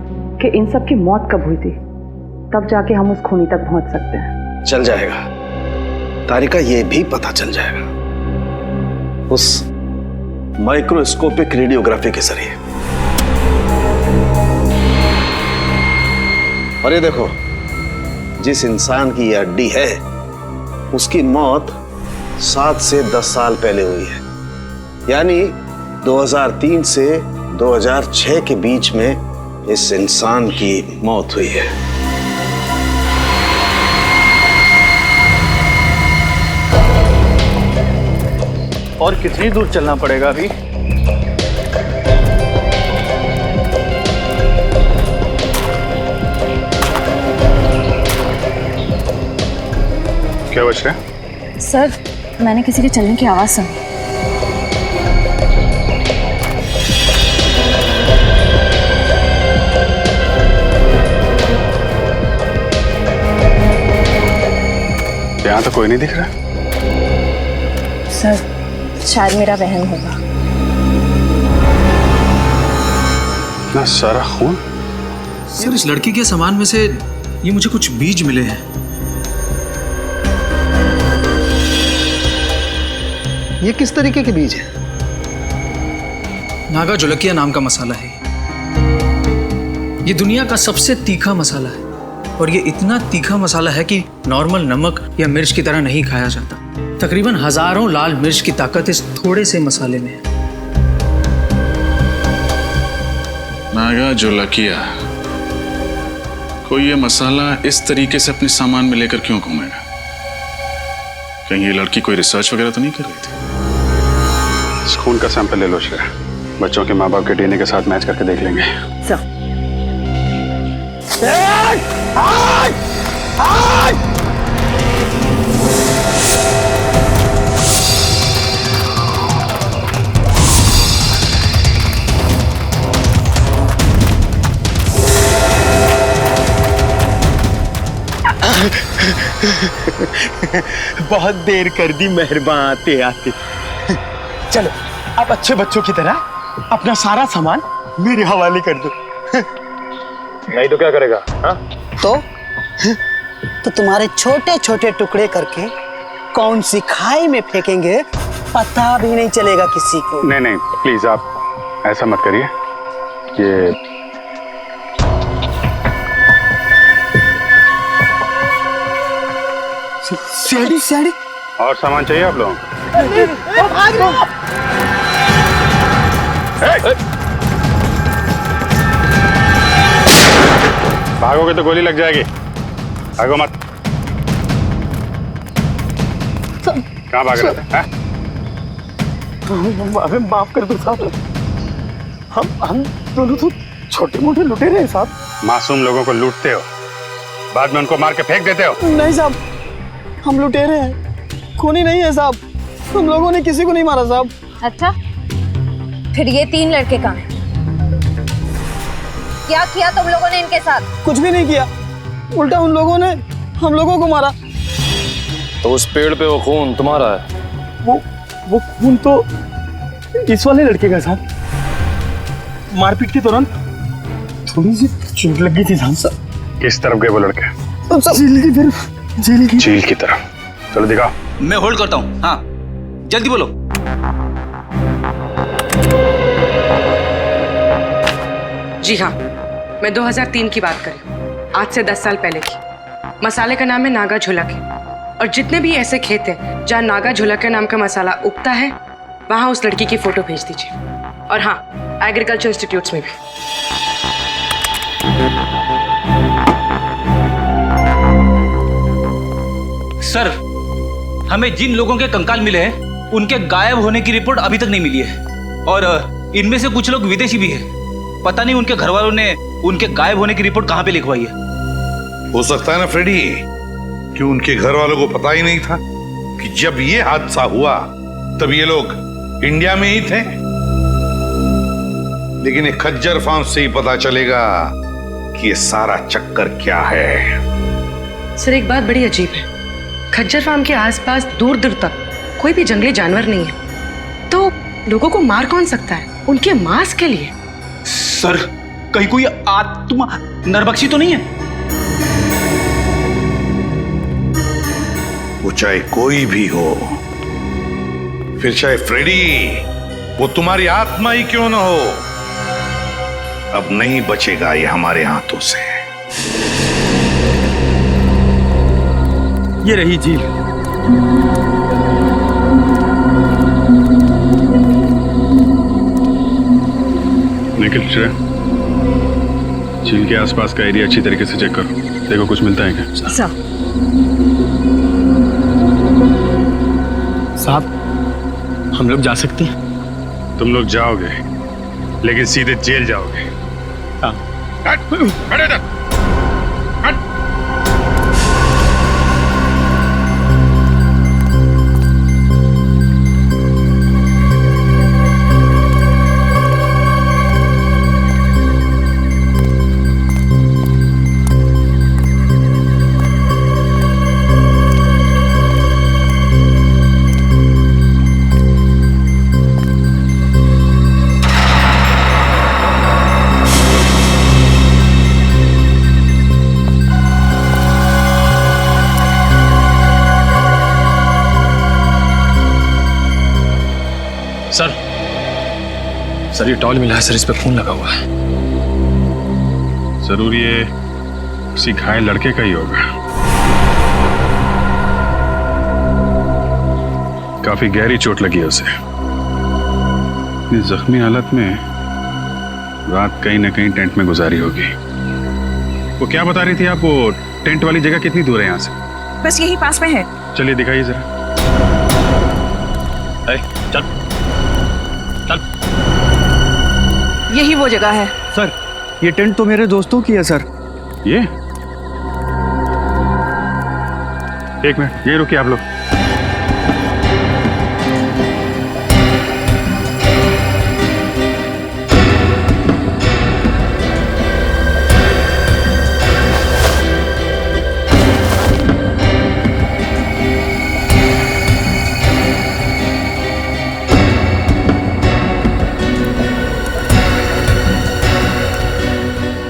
कि इन सब की मौत कब हुई थी, तब जाके हम उस खूनी तक पहुंच सकते हैं। चल जाएगा तारिका, ये भी पता चल जाएगा उस माइक्रोस्कोपिक रेडियोग्राफी के जरिए। और ये देखो, जिस इंसान की ये हड्डी है उसकी मौत 7 से 10 साल पहले हुई है, यानी 2003 से 2006 के बीच में इस इंसान की मौत हुई है। और कितनी दूर चलना पड़ेगा अभी? क्या बच रहा है? सर मैंने किसी के चलने की आवाज सुनी। यहाँ तो कोई नहीं दिख रहा। सर शायद मेरा वहम होगा। ना सारा खून। सर इस लड़की के सामान में से ये मुझे कुछ बीज मिले हैं। ये किस तरीके के बीज हैं? नागा जुलकिया नाम का मसाला है। ये दुनिया का सबसे तीखा मसाला है, और ये इतना तीखा मसाला है कि नॉर्मल नमक या मिर्च की तरह नहीं खाया जाता। तकरीबन हजारों लाल मिर्च की ताकत इस थोड़े से मसाले में है। नागा जुलकिया, कोई ये मसाला इस तरीके से अपने सामान में लेकर क्यों घूमेगा? कहीं ये लड़की कोई रिसर्च वगैरह तो नहीं कर रही थी? इस खून का सैंपल ले लो श्रेया, बच्चों के माँ बाप के डीएनए के साथ मैच करके देख लेंगे। बहुत देर कर दी मेहरबान आते आते। चलो अब अच्छे बच्चों की तरह अपना सारा सामान मेरे हवाले कर दो। नहीं तो क्या करेगा? हा? तो तुम्हारे छोटे छोटे टुकड़े करके कौन सी खाई में फेंकेंगे पता भी नहीं चलेगा किसी को। नहीं नहीं प्लीज आप ऐसा मत करिए। ये सीढ़ी सीढ़ी और सामान चाहिए आप लोगों को? भागोगे तो गोली लग जाएगी। भागो मत। कहाँ भाग रहे थे? हमें माफ कर दो साहब, हम दोनों तो छोटे मोटे लुटेरे हैं साहब। मासूम लोगों को लूटते हो, बाद में उनको मार के फेंक देते हो। नहीं साहब, हम लुटेरे हैं, खूनी नहीं है साहब। हम लोगों ने किसी को नहीं मारा साहब। अच्छा, फिर ये 3 लड़के कहाँ हैं? क्या किया तुम लोगों ने इनके साथ? कुछ भी नहीं किया, उल्टा उन लोगों ने हम लोगों को मारा। तो उस पेड़ पे वो खून तुम्हारा है? वो खून तो इस वाले लड़के का साहब। मारपीट के दौरान थोड़ी सी चोट लगी थी साहब। किस तरफ गए वो लड़के? जेल की तरफ। जेल की तरफ। चलो दिखाओ। मैं होल्ड करता हूँ। हाँ जल्दी बोलो। जी हाँ, मैं 2003 की बात करी, आज से 10 साल पहले की। मसाले का नाम है नागा झुलक है, और जितने भी ऐसे खेत हैं जहाँ नागा झुलक के नाम का मसाला उगता है, वहाँ उस लड़की की फोटो भेज दीजिए। और हाँ, एग्रीकल्चर इंस्टीट्यूट्स में भी। सर, हमें जिन लोगों के कंकाल मिले हैं उनके गायब होने की रिपोर्ट अभी तक नहीं मिली है, और इनमें से कुछ लोग विदेशी भी हैं। पता नहीं उनके घर वालों ने उनके गायब होने की रिपोर्ट कहां पे लिखवाई है। हो सकता है ना फ्रेडी कि उनके घर वालों को पता ही नहीं था कि जब ये हादसा हुआ तब ये लोग इंडिया में ही थे। लेकिन एक खज्जर फार्म से ही पता चलेगा कि ये सारा चक्कर क्या है। सर, एक बात बड़ी अजीब है, खज्जर फार्म के आसपास दूर दूर तक कोई भी जंगली जानवर नहीं है, तो लोगों को मार कौन सकता है उनके मांस के लिए? सर, कहीं कोई आत्मा नरबक्षी तो नहीं है? वो चाहे कोई भी हो, फिर चाहे फ्रेडी, वो तुम्हारी आत्मा ही क्यों ना हो, अब नहीं बचेगा ये हमारे हाथों से। ये रही झील। निखिल, श्रेया, झील के आसपास का एरिया अच्छी तरीके से चेक करो, देखो कुछ मिलता है क्या। साहब, हम लोग जा सकते हैं? तुम लोग जाओगे, लेकिन सीधे जेल जाओगे। हाँ। सर, ये टॉल मिला है सर, इस पे खून लगा हुआ है। जरूर ये किसी घायल लड़के का ही होगा। काफी गहरी चोट लगी है उसे। इस जख्मी हालत में रात कहीं ना कहीं टेंट में गुजारी होगी। वो क्या बता रही थी आप? वो टेंट वाली जगह कितनी दूर है यहाँ से? बस यही पास में है। चलिए दिखाइए जरा। चल चल। यही वो जगह है। सर ये टेंट तो मेरे दोस्तों की है सर। ये एक मिनट, ये रुकिए आप लोग।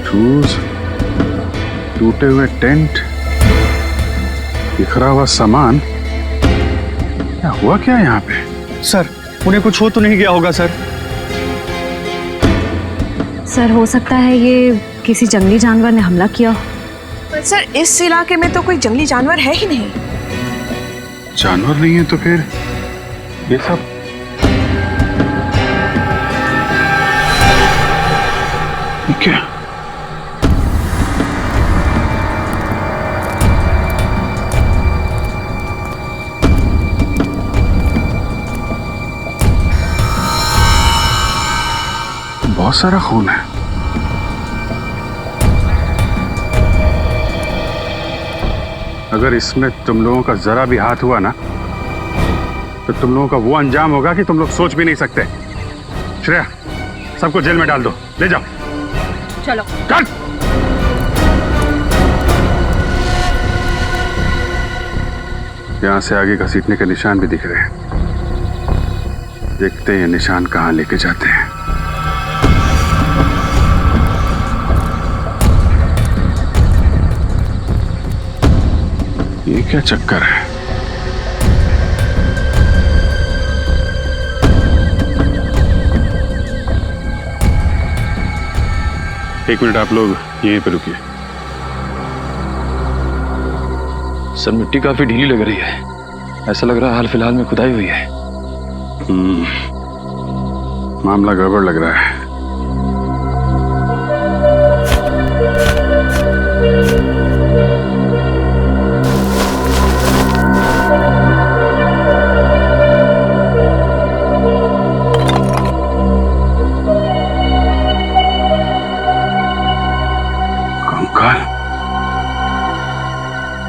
शूज, टूटे हुए टेंट, बिखरा हुआ सामान, क्या हुआ क्या यहाँ पे? सर उन्हें कुछ हो तो नहीं गया होगा सर? सर हो सकता है ये किसी जंगली जानवर ने हमला किया हो। पर सर इस इलाके में तो कोई जंगली जानवर है ही नहीं। जानवर नहीं है तो फिर ये सब? ये क्या? बहुत सारा खून है। अगर इसमें तुम लोगों का जरा भी हाथ हुआ ना तो तुम लोगों का वो अंजाम होगा कि तुम लोग सोच भी नहीं सकते। श्रेया, सबको जेल में डाल दो, ले जाओ। चलो चल। यहां से आगे घसीटने के निशान भी दिख रहे हैं। देखते हैं ये निशान कहां लेके जाते हैं। ये क्या चक्कर है? एक मिनट आप लोग यहीं पे रुकिए। सर मिट्टी काफी ढीली लग रही है, ऐसा लग रहा है हाल फिलहाल में खुदाई हुई है। मामला गड़बड़ लग रहा है।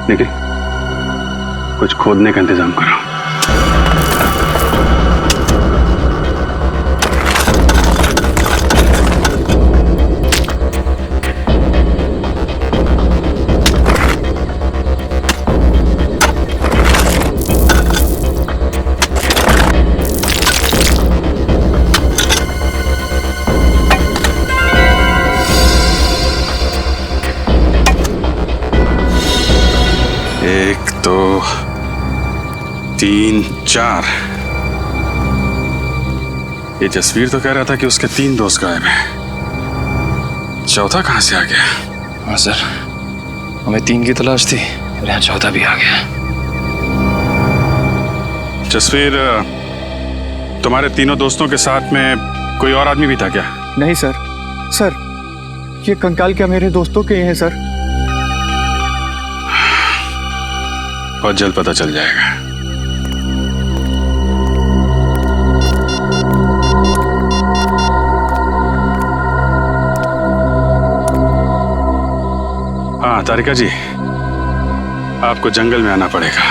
निखिल, कुछ खोदने का इंतजाम करो। एक, दो, तीन, चार। ये जसवीर तो कह रहा था कि उसके 3 दोस्त गायब हैं। चौथा कहां से आ गया? हाँ सर, हमें 3 की तलाश थी, यहाँ चौथा भी आ गया। जसवीर, तुम्हारे तीनों दोस्तों के साथ में कोई और आदमी भी था क्या? नहीं सर। सर ये कंकाल क्या मेरे दोस्तों के हैं सर? बहुत जल्द पता चल जाएगा। हाँ तारिका जी, आपको जंगल में आना पड़ेगा।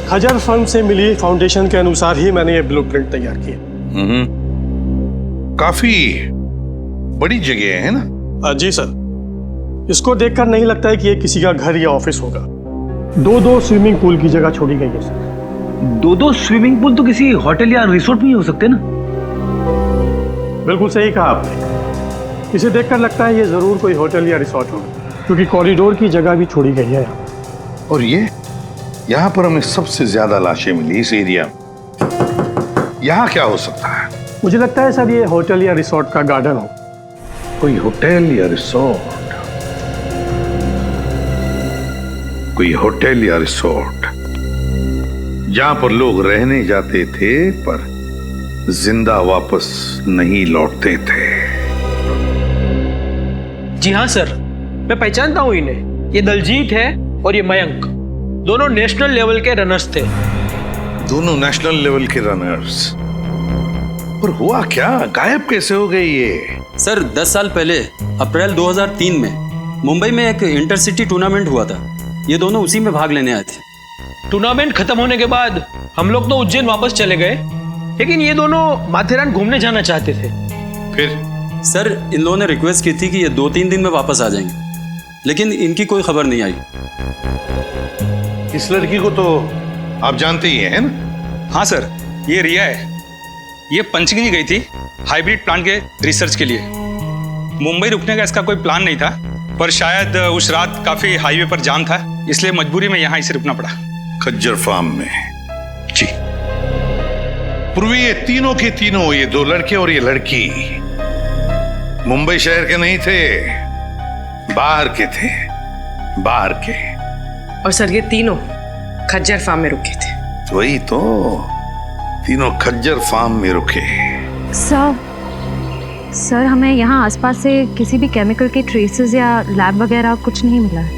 खजर फर्म से मिली फाउंडेशन के अनुसार ही मैंने ये ब्लूप्रिंट तैयार किया। काफी बड़ी जगह है ना? जी सर, इसको देखकर नहीं लगता है कि ये किसी का घर या ऑफिस होगा। 2-2 स्विमिंग पूल की जगह छोड़ी गई है सर। 2-2 स्विमिंग पूल तो किसी होटल या रिसोर्ट में ही हो सकते ना? बिल्कुल सही कहा आपने। इसे देखकर लगता है ये जरूर कोई होटल या रिसोर्ट होगा, क्योंकि कॉरिडोर की जगह भी छोड़ी गई है यहाँ। और ये यहाँ पर हमें सबसे ज्यादा लाशें मिली इस एरिया में। यहाँ क्या हो सकता है? मुझे लगता है सर ये होटल या रिसोर्ट का गार्डन हो। कोई होटल या रिसोर्ट, कोई होटल या रिसोर्ट जहां पर लोग रहने जाते थे पर जिंदा वापस नहीं लौटते थे। जी हाँ सर, मैं पहचानता हूँ इन्हें। ये दलजीत है और ये मयंक, दोनों नेशनल लेवल के रनर्स थे। दोनों नेशनल लेवल के रनर्स? पर हुआ क्या, गायब कैसे हो गए ये? सर 10 साल पहले अप्रैल 2003 में मुंबई में एक इंटरसिटी टूर्नामेंट हुआ था। ये दोनों उसी में भाग लेने आए थे। टूर्नामेंट खत्म होने के बाद हम लोग तो उज्जैन वापस चले गए, लेकिन ये दोनों माथेरान घूमने जाना चाहते थे। फिर? सर इन लोगों ने रिक्वेस्ट की थी कि ये 2-3 दिन में वापस आ जाएंगे, लेकिन इनकी कोई खबर नहीं आई। इस लड़की को तो आप जानते ही हैं ना? हाँ सर, ये रिया है। ये पंचगिनी गई थी हाइब्रिड प्लांट के रिसर्च के लिए। मुंबई रुकने का इसका कोई प्लान नहीं था, पर शायद उस रात काफी हाईवे पर जाम था, इसलिए मजबूरी में यहाँ इसे रुकना पड़ा। खज्जर फार्म में? जी। पूर्वी ये तीनों के तीनों, ये दो लड़के और ये लड़की मुंबई शहर के नहीं थे, बाहर के थे, बाहर के। और सर ये तीनों खज्जर फार्म में रुके थे। वही तो, तीनों खज्जर फार्म में रुके। सर हमें यहाँ आसपास से किसी भी केमिकल के ट्रेसेस या लैब वगैरह कुछ नहीं मिला है।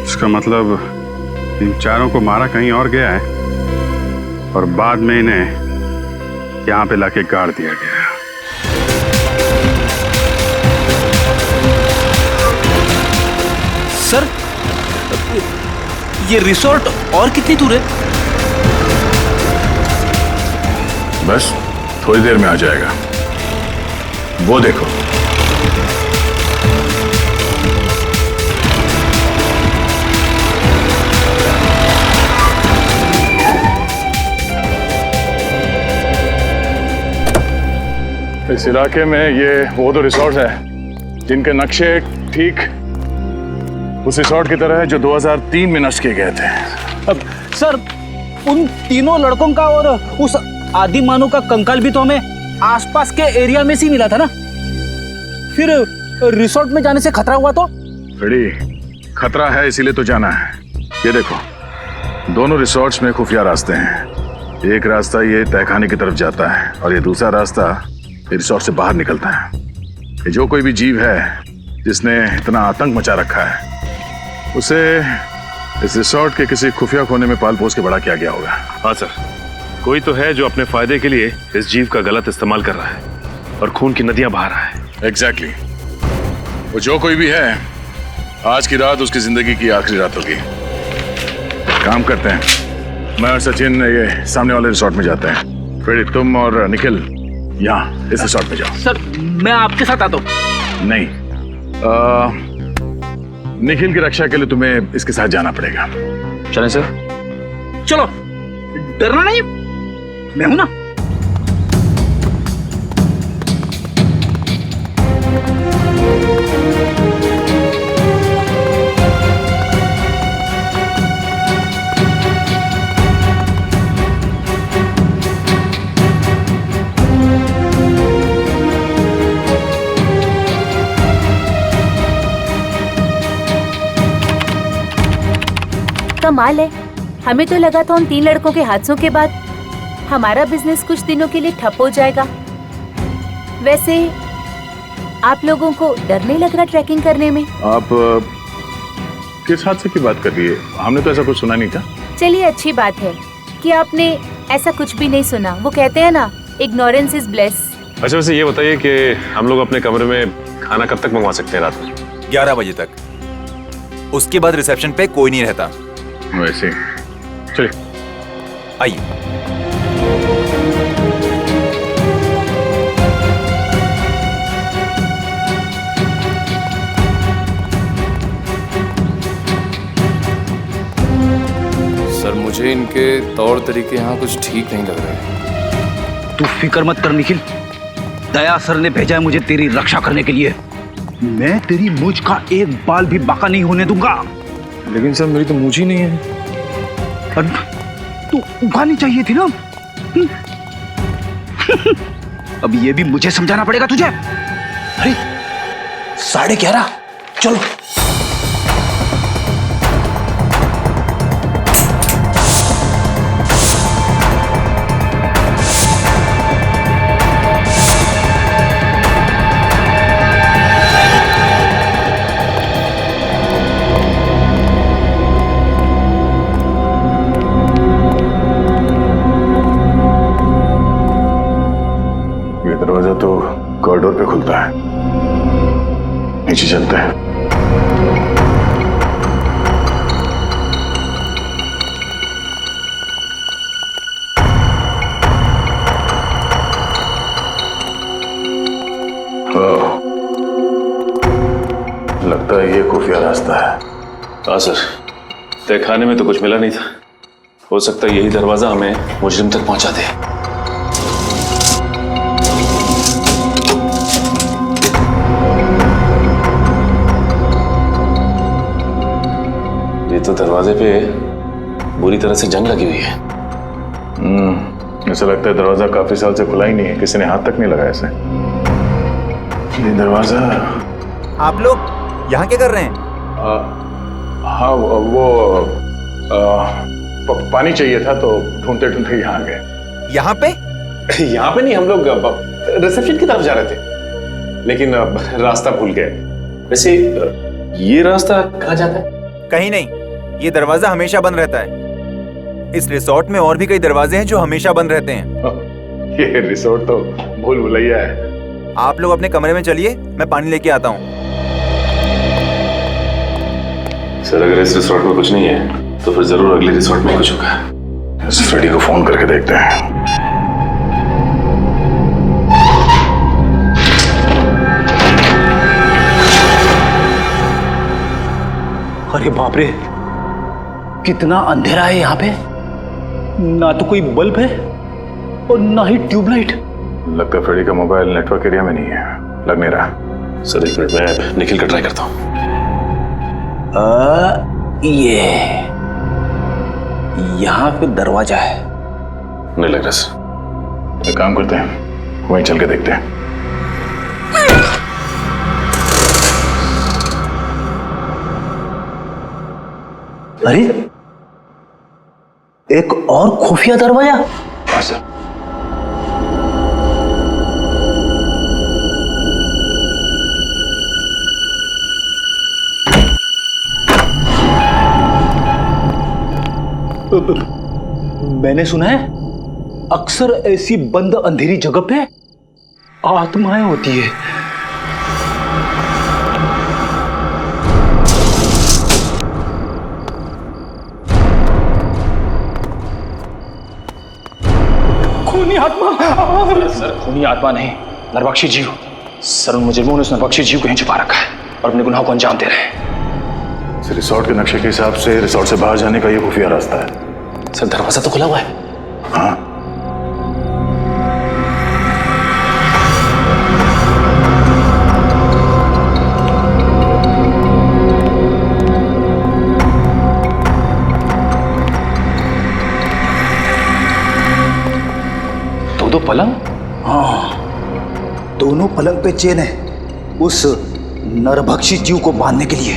इसका मतलब इन चारों को मारा कहीं और गया है और बाद में इन्हें यहाँ पे लाके गाड़ दिया गया। सर ये रिसोर्ट और कितनी दूर है? बस थोड़ी देर में आ जाएगा, वो देखो। इस इलाके में ये वो दो रिसोर्ट है जिनके नक्शे ठीक उस रिसोर्ट की तरह है जो 2003 में नष्ट किए गए थे। अब सर उन तीनों लड़कों का और उस आदि मानव का कंकाल भी तो हमें आसपास के एरिया में से मिला था ना। फिर रिसोर्ट में जाने से खतरा हुआ तो? बड़ी खतरा है इसीलिए तो जाना है। ये देखो, दोनों रिसोर्ट्स में खुफिया रास्ते हैं। एक रास्ता ये तहखाने की तरफ जाता है और ये दूसरा रास्ता रिसोर्ट से बाहर निकलता है। ये जो कोई भी जीव है जिसने इतना आतंक मचा रखा है, उसे इस रिसोर्ट के किसी खुफिया कोने में पाल पोस के बड़ा किया गया होगा। हाँ सर, कोई तो है जो अपने फायदे के लिए इस जीव का गलत इस्तेमाल कर रहा है और खून की नदियां बहा रहा है। एग्जैक्टली। वो जो कोई भी है, आज की रात उसकी जिंदगी की आखिरी रात होगी। काम करते हैं, मैं और सचिन ये सामने वाले रिसोर्ट में जाते हैं, फिर तुम और निखिल यहाँ इस रिसोर्ट में जाओ। सर मैं आपके साथ आता हूँ। नहीं, निखिल की रक्षा के लिए तुम्हें इसके साथ जाना पड़ेगा। चलें सर? चलो, डरना नहीं, मैं हूं ना। कमाल है, हमें तो लगा था उन 3 लड़कों के हादसों के बाद हमारा बिजनेस कुछ दिनों के लिए ठप हो जाएगा। वैसे आप लोगों को डर नहीं लग रहा ट्रैकिंग करने में? आप किस हादसे की बात कर रही है? हमने तो ऐसा कुछ सुना नहीं था। चलिए अच्छी बात है कि आपने ऐसा कुछ भी नहीं सुना। वो कहते हैं ना, इग्नोरेंस इज ब्लेस। अच्छा वैसे ये बताइए कि हम लोग अपने कमरे में खाना कब तक मंगवा सकते हैं? रात में 11 बजे तक। उसके बाद रिसेप्शन पे कोई नहीं रहता। वैसे चलिए, आइए। सर मुझे इनके तौर तरीके यहाँ कुछ ठीक नहीं लग रहे। तू फिक्र मत कर निखिल, दया सर ने भेजा है मुझे तेरी रक्षा करने के लिए। मैं तेरी मूंछ का एक बाल भी बाका नहीं होने दूंगा। लेकिन सर मेरी तो मूंछ ही नहीं है। तू उगानी चाहिए थी ना। अब ये भी मुझे समझाना पड़ेगा तुझे। अरे 11:30, चलो। चलते हैं। लगता है ये खुफिया रास्ता है। हाँ सर, तहखाने में तो कुछ मिला नहीं था। हो सकता है यही दरवाजा हमें मुजरिम तक पहुंचा दे। ये तो दरवाजे पे बुरी तरह से जंग लगी हुई है। ऐसा लगता है दरवाजा काफी साल से खुला ही नहीं है, किसी ने हाथ तक नहीं लगाया इसे। ये दरवाजा। आप लोग यहाँ क्या कर रहे हैं? हाँ वो पानी चाहिए था तो ढूंढते ढूंढते यहाँ आ गए। यहाँ पे? यहाँ पे नहीं, हम लोग रिसेप्शन की तरफ जा रहे थे, लेकिन रास्ता भूल गए। वैसे ये रास्ता कहाँ जाता है? कहीं नहीं, ये दरवाजा हमेशा बंद रहता है। इस रिसोर्ट में और भी कई दरवाजे हैं जो हमेशा बंद रहते हैं। ये रिसोर्ट तो भूल भुलैया है। आप लोग अपने कमरे में चलिए, मैं पानी लेके आता हूँ। सर, अगर इस रिसोर्ट में कुछ नहीं है तो फिर जरूर अगले रिसोर्ट में कुछ होगा। इस फ्रेडी को फोन करके देखते हैं। अरे बाप रे, कितना अंधेरा है यहाँ पे। ना तो कोई बल्ब है और ना ही ट्यूबलाइट। लगता है फ्रेडी का मोबाइल नेटवर्क एरिया में नहीं है, लग नहीं रहा। सर एक मिनट, मैं निखिल का ट्राई करता हूँ। ये यहाँ पे दरवाजा है। नहीं लग रहा सर। एक काम करते हैं, वहीं चल के देखते हैं। अरे, एक और खुफिया दरवाजा। हाँ सर। मैंने सुना है अक्सर ऐसी बंद अंधेरी जगह पे आत्माएं होती है। खूनी आत्मा। सर खूनी आत्मा नहीं, नरबख्शी जीव। सर उन मुजरिमों ने उस नरबख्शी जीव को यहीं छुपा रखा है और अपने गुनाहों को अंजाम दे रहे हैं। इस रिसोर्ट के नक्शे के हिसाब से रिसोर्ट से बाहर जाने का ये खुफिया रास्ता है। सर दरवाजा तो खुला हुआ है। हाँ, दो पलंग। हाँ, दोनों पलंग पे चेन है उस नरभक्षी जीव को बांधने के लिए।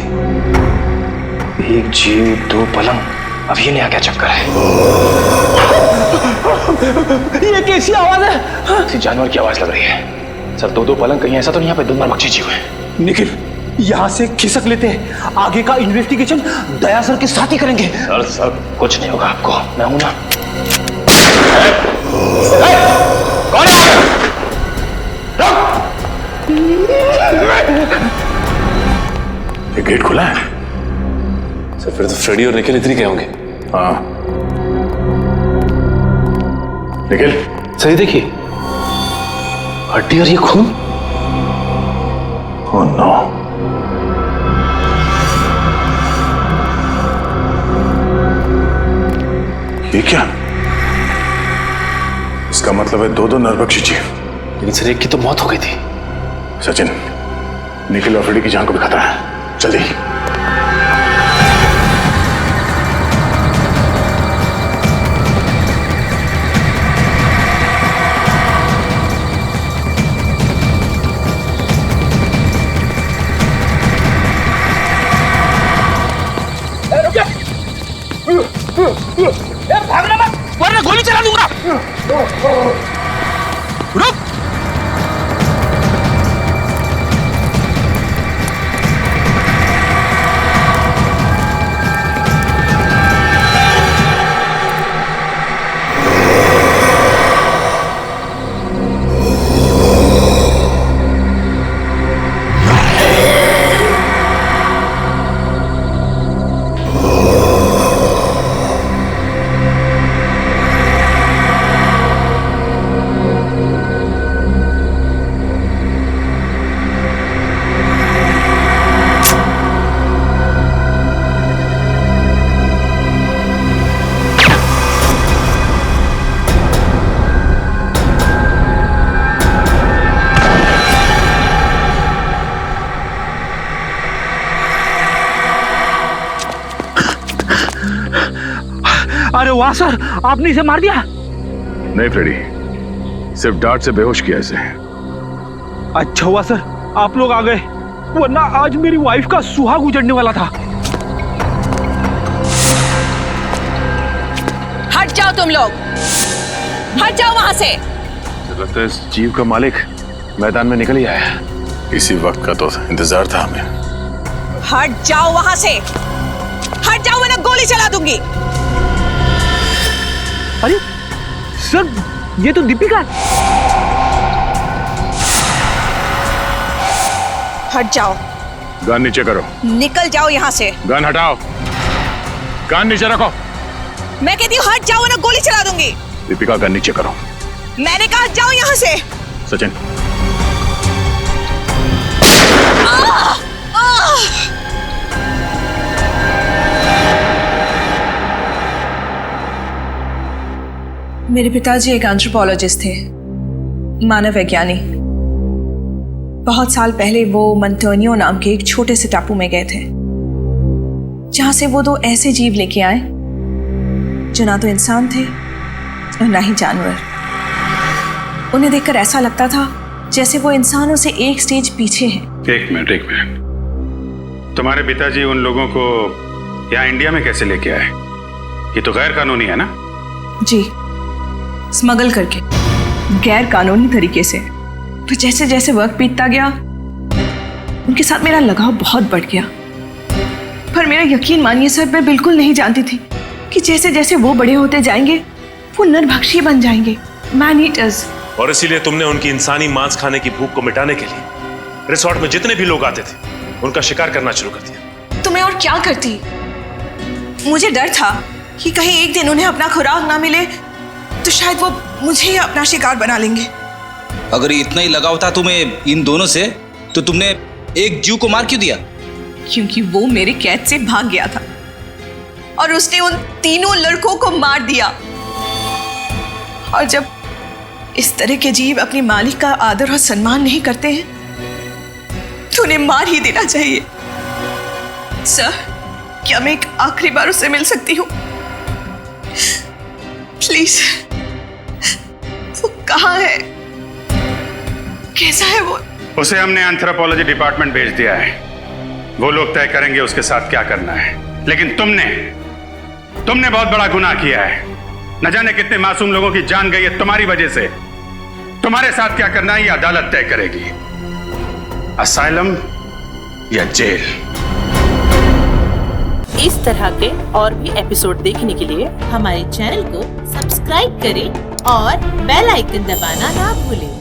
एक जीव दो पलंग, अब ये नया क्या चक्कर है? ये कैसी आवाज है? किसी जानवर की आवाज लग रही है। सर दो पलंग, कहीं ऐसा तो नहीं यहाँ पे दो नरभक्षी जीव है? निखिल, यहाँ से खिसक लेते हैं, आगे का इन्वेस्टिगेशन दया सर के साथ ही करेंगे। सर कुछ नहीं होगा आपको, मैं हूं ना। कौन है? ये गेट खुला है। सर फिर तो फ्रेडी और निखिल इधर ही गए होंगे। हाँ, निखिल सर ये देखिए, हड्डी और ये खून। ओह नो, ये क्या? इसका मतलब है दो नरभक्षी जीव। लेकिन सर एक की तो मौत हो गई थी। सचिन, निखिल और फ्रेडी की जान को भी खतरा है, जल्दी। भागना मत, वरना गोली चला दूंगा। रुक। अरे वाह सर, आपने इसे मार दिया? नहीं फ्रेडी, सिर्फ डांट से बेहोश किया इसे। अच्छा हुआ सर आप लोग आ गए, वरना आज मेरी वाइफ का सुहाग उजड़ने वाला था। हट जाओ तुम लोग, हट जाओ वहां से। लगता है इस जीव का मालिक मैदान में निकल ही आया। इसी वक्त का तो इंतजार था हमें। हट जाओ वहां से, हट जाओ वरना गोली चला दूंगी। अरे सर, ये तो दीपिका है। हट जाओ। गन नीचे करो। निकल जाओ यहाँ से। गन हटाओ, गन नीचे रखो। मैं कहती हूँ हट जाओ वरना गोली चला दूंगी। दीपिका गन नीचे करो। मैंने कहा हट जाओ यहाँ से। सचिन। मेरे पिताजी एक एंथ्रोपोलॉजिस्ट थे, मानव वैज्ञानी। बहुत साल पहले वो मंटोनियो नाम के एक छोटे से टापू में गए थे, जहां से वो दो ऐसे जीव लेके आए जो ना तो इंसान थे और ना ही जानवर। उन्हें देखकर ऐसा लगता था जैसे वो इंसानों से एक स्टेज पीछे हैं। एक मिनट, तुम्हारे पिताजी उन लोगों को यहाँ इंडिया में कैसे लेके आए? ये तो गैर कानूनी है ना? जी, स्मगल करके, गैर कानूनी तरीके से। तो जैसे जैसे वक्त बीतता गया, उनके साथ मेरा लगाव बहुत बढ़ गया। पर मेरा यकीन मानिए सर, मैं बिल्कुल नहीं जानती थी कि जैसे जैसे वो बड़े होते जाएंगे, वो नरभक्षी बन जाएंगे, मैन ईटर्स। और इसीलिए तुमने उनकी इंसानी मांस खाने की भूख को मिटाने के लिए रिसोर्ट में जितने भी लोग आते थे, उनका शिकार करना शुरू कर दिया। तो मैं और क्या करती? मुझे डर था कि कहीं एक दिन उन्हें अपना खुराक ना मिले तो शायद वो मुझे ही अपना शिकार बना लेंगे। अगर इतना ही लगाव था तुम्हें इन दोनों से, तो तुमने एक जीव को मार क्यों दिया? क्योंकि वो मेरे कैद से भाग गया था और उसने उन तीनों लड़कों को मार दिया। और जब इस तरह के जीव अपने मालिक का आदर और सम्मान नहीं करते हैं, तो उन्हें मार ही देना चाहिए। सर, क्या मैं एक आखिरी बार उससे मिल सकती हूँ? प्लीज। वो कहाँ है? कैसा है वो? उसे हमने एंथ्रोपोलॉजी डिपार्टमेंट भेज दिया है। वो लोग तय करेंगे उसके साथ क्या करना है। लेकिन तुमने बहुत बड़ा गुनाह किया है। न जाने कितने मासूम लोगों की जान गई है तुम्हारी वजह से। तुम्हारे साथ क्या करना है ये अदालत तय करेगी, असाइलम या जेल। इस तरह के और भी एपिसोड देखने के लिए हमारे चैनल को सब्सक्राइब करें और बेल आइकन दबाना ना भूलें।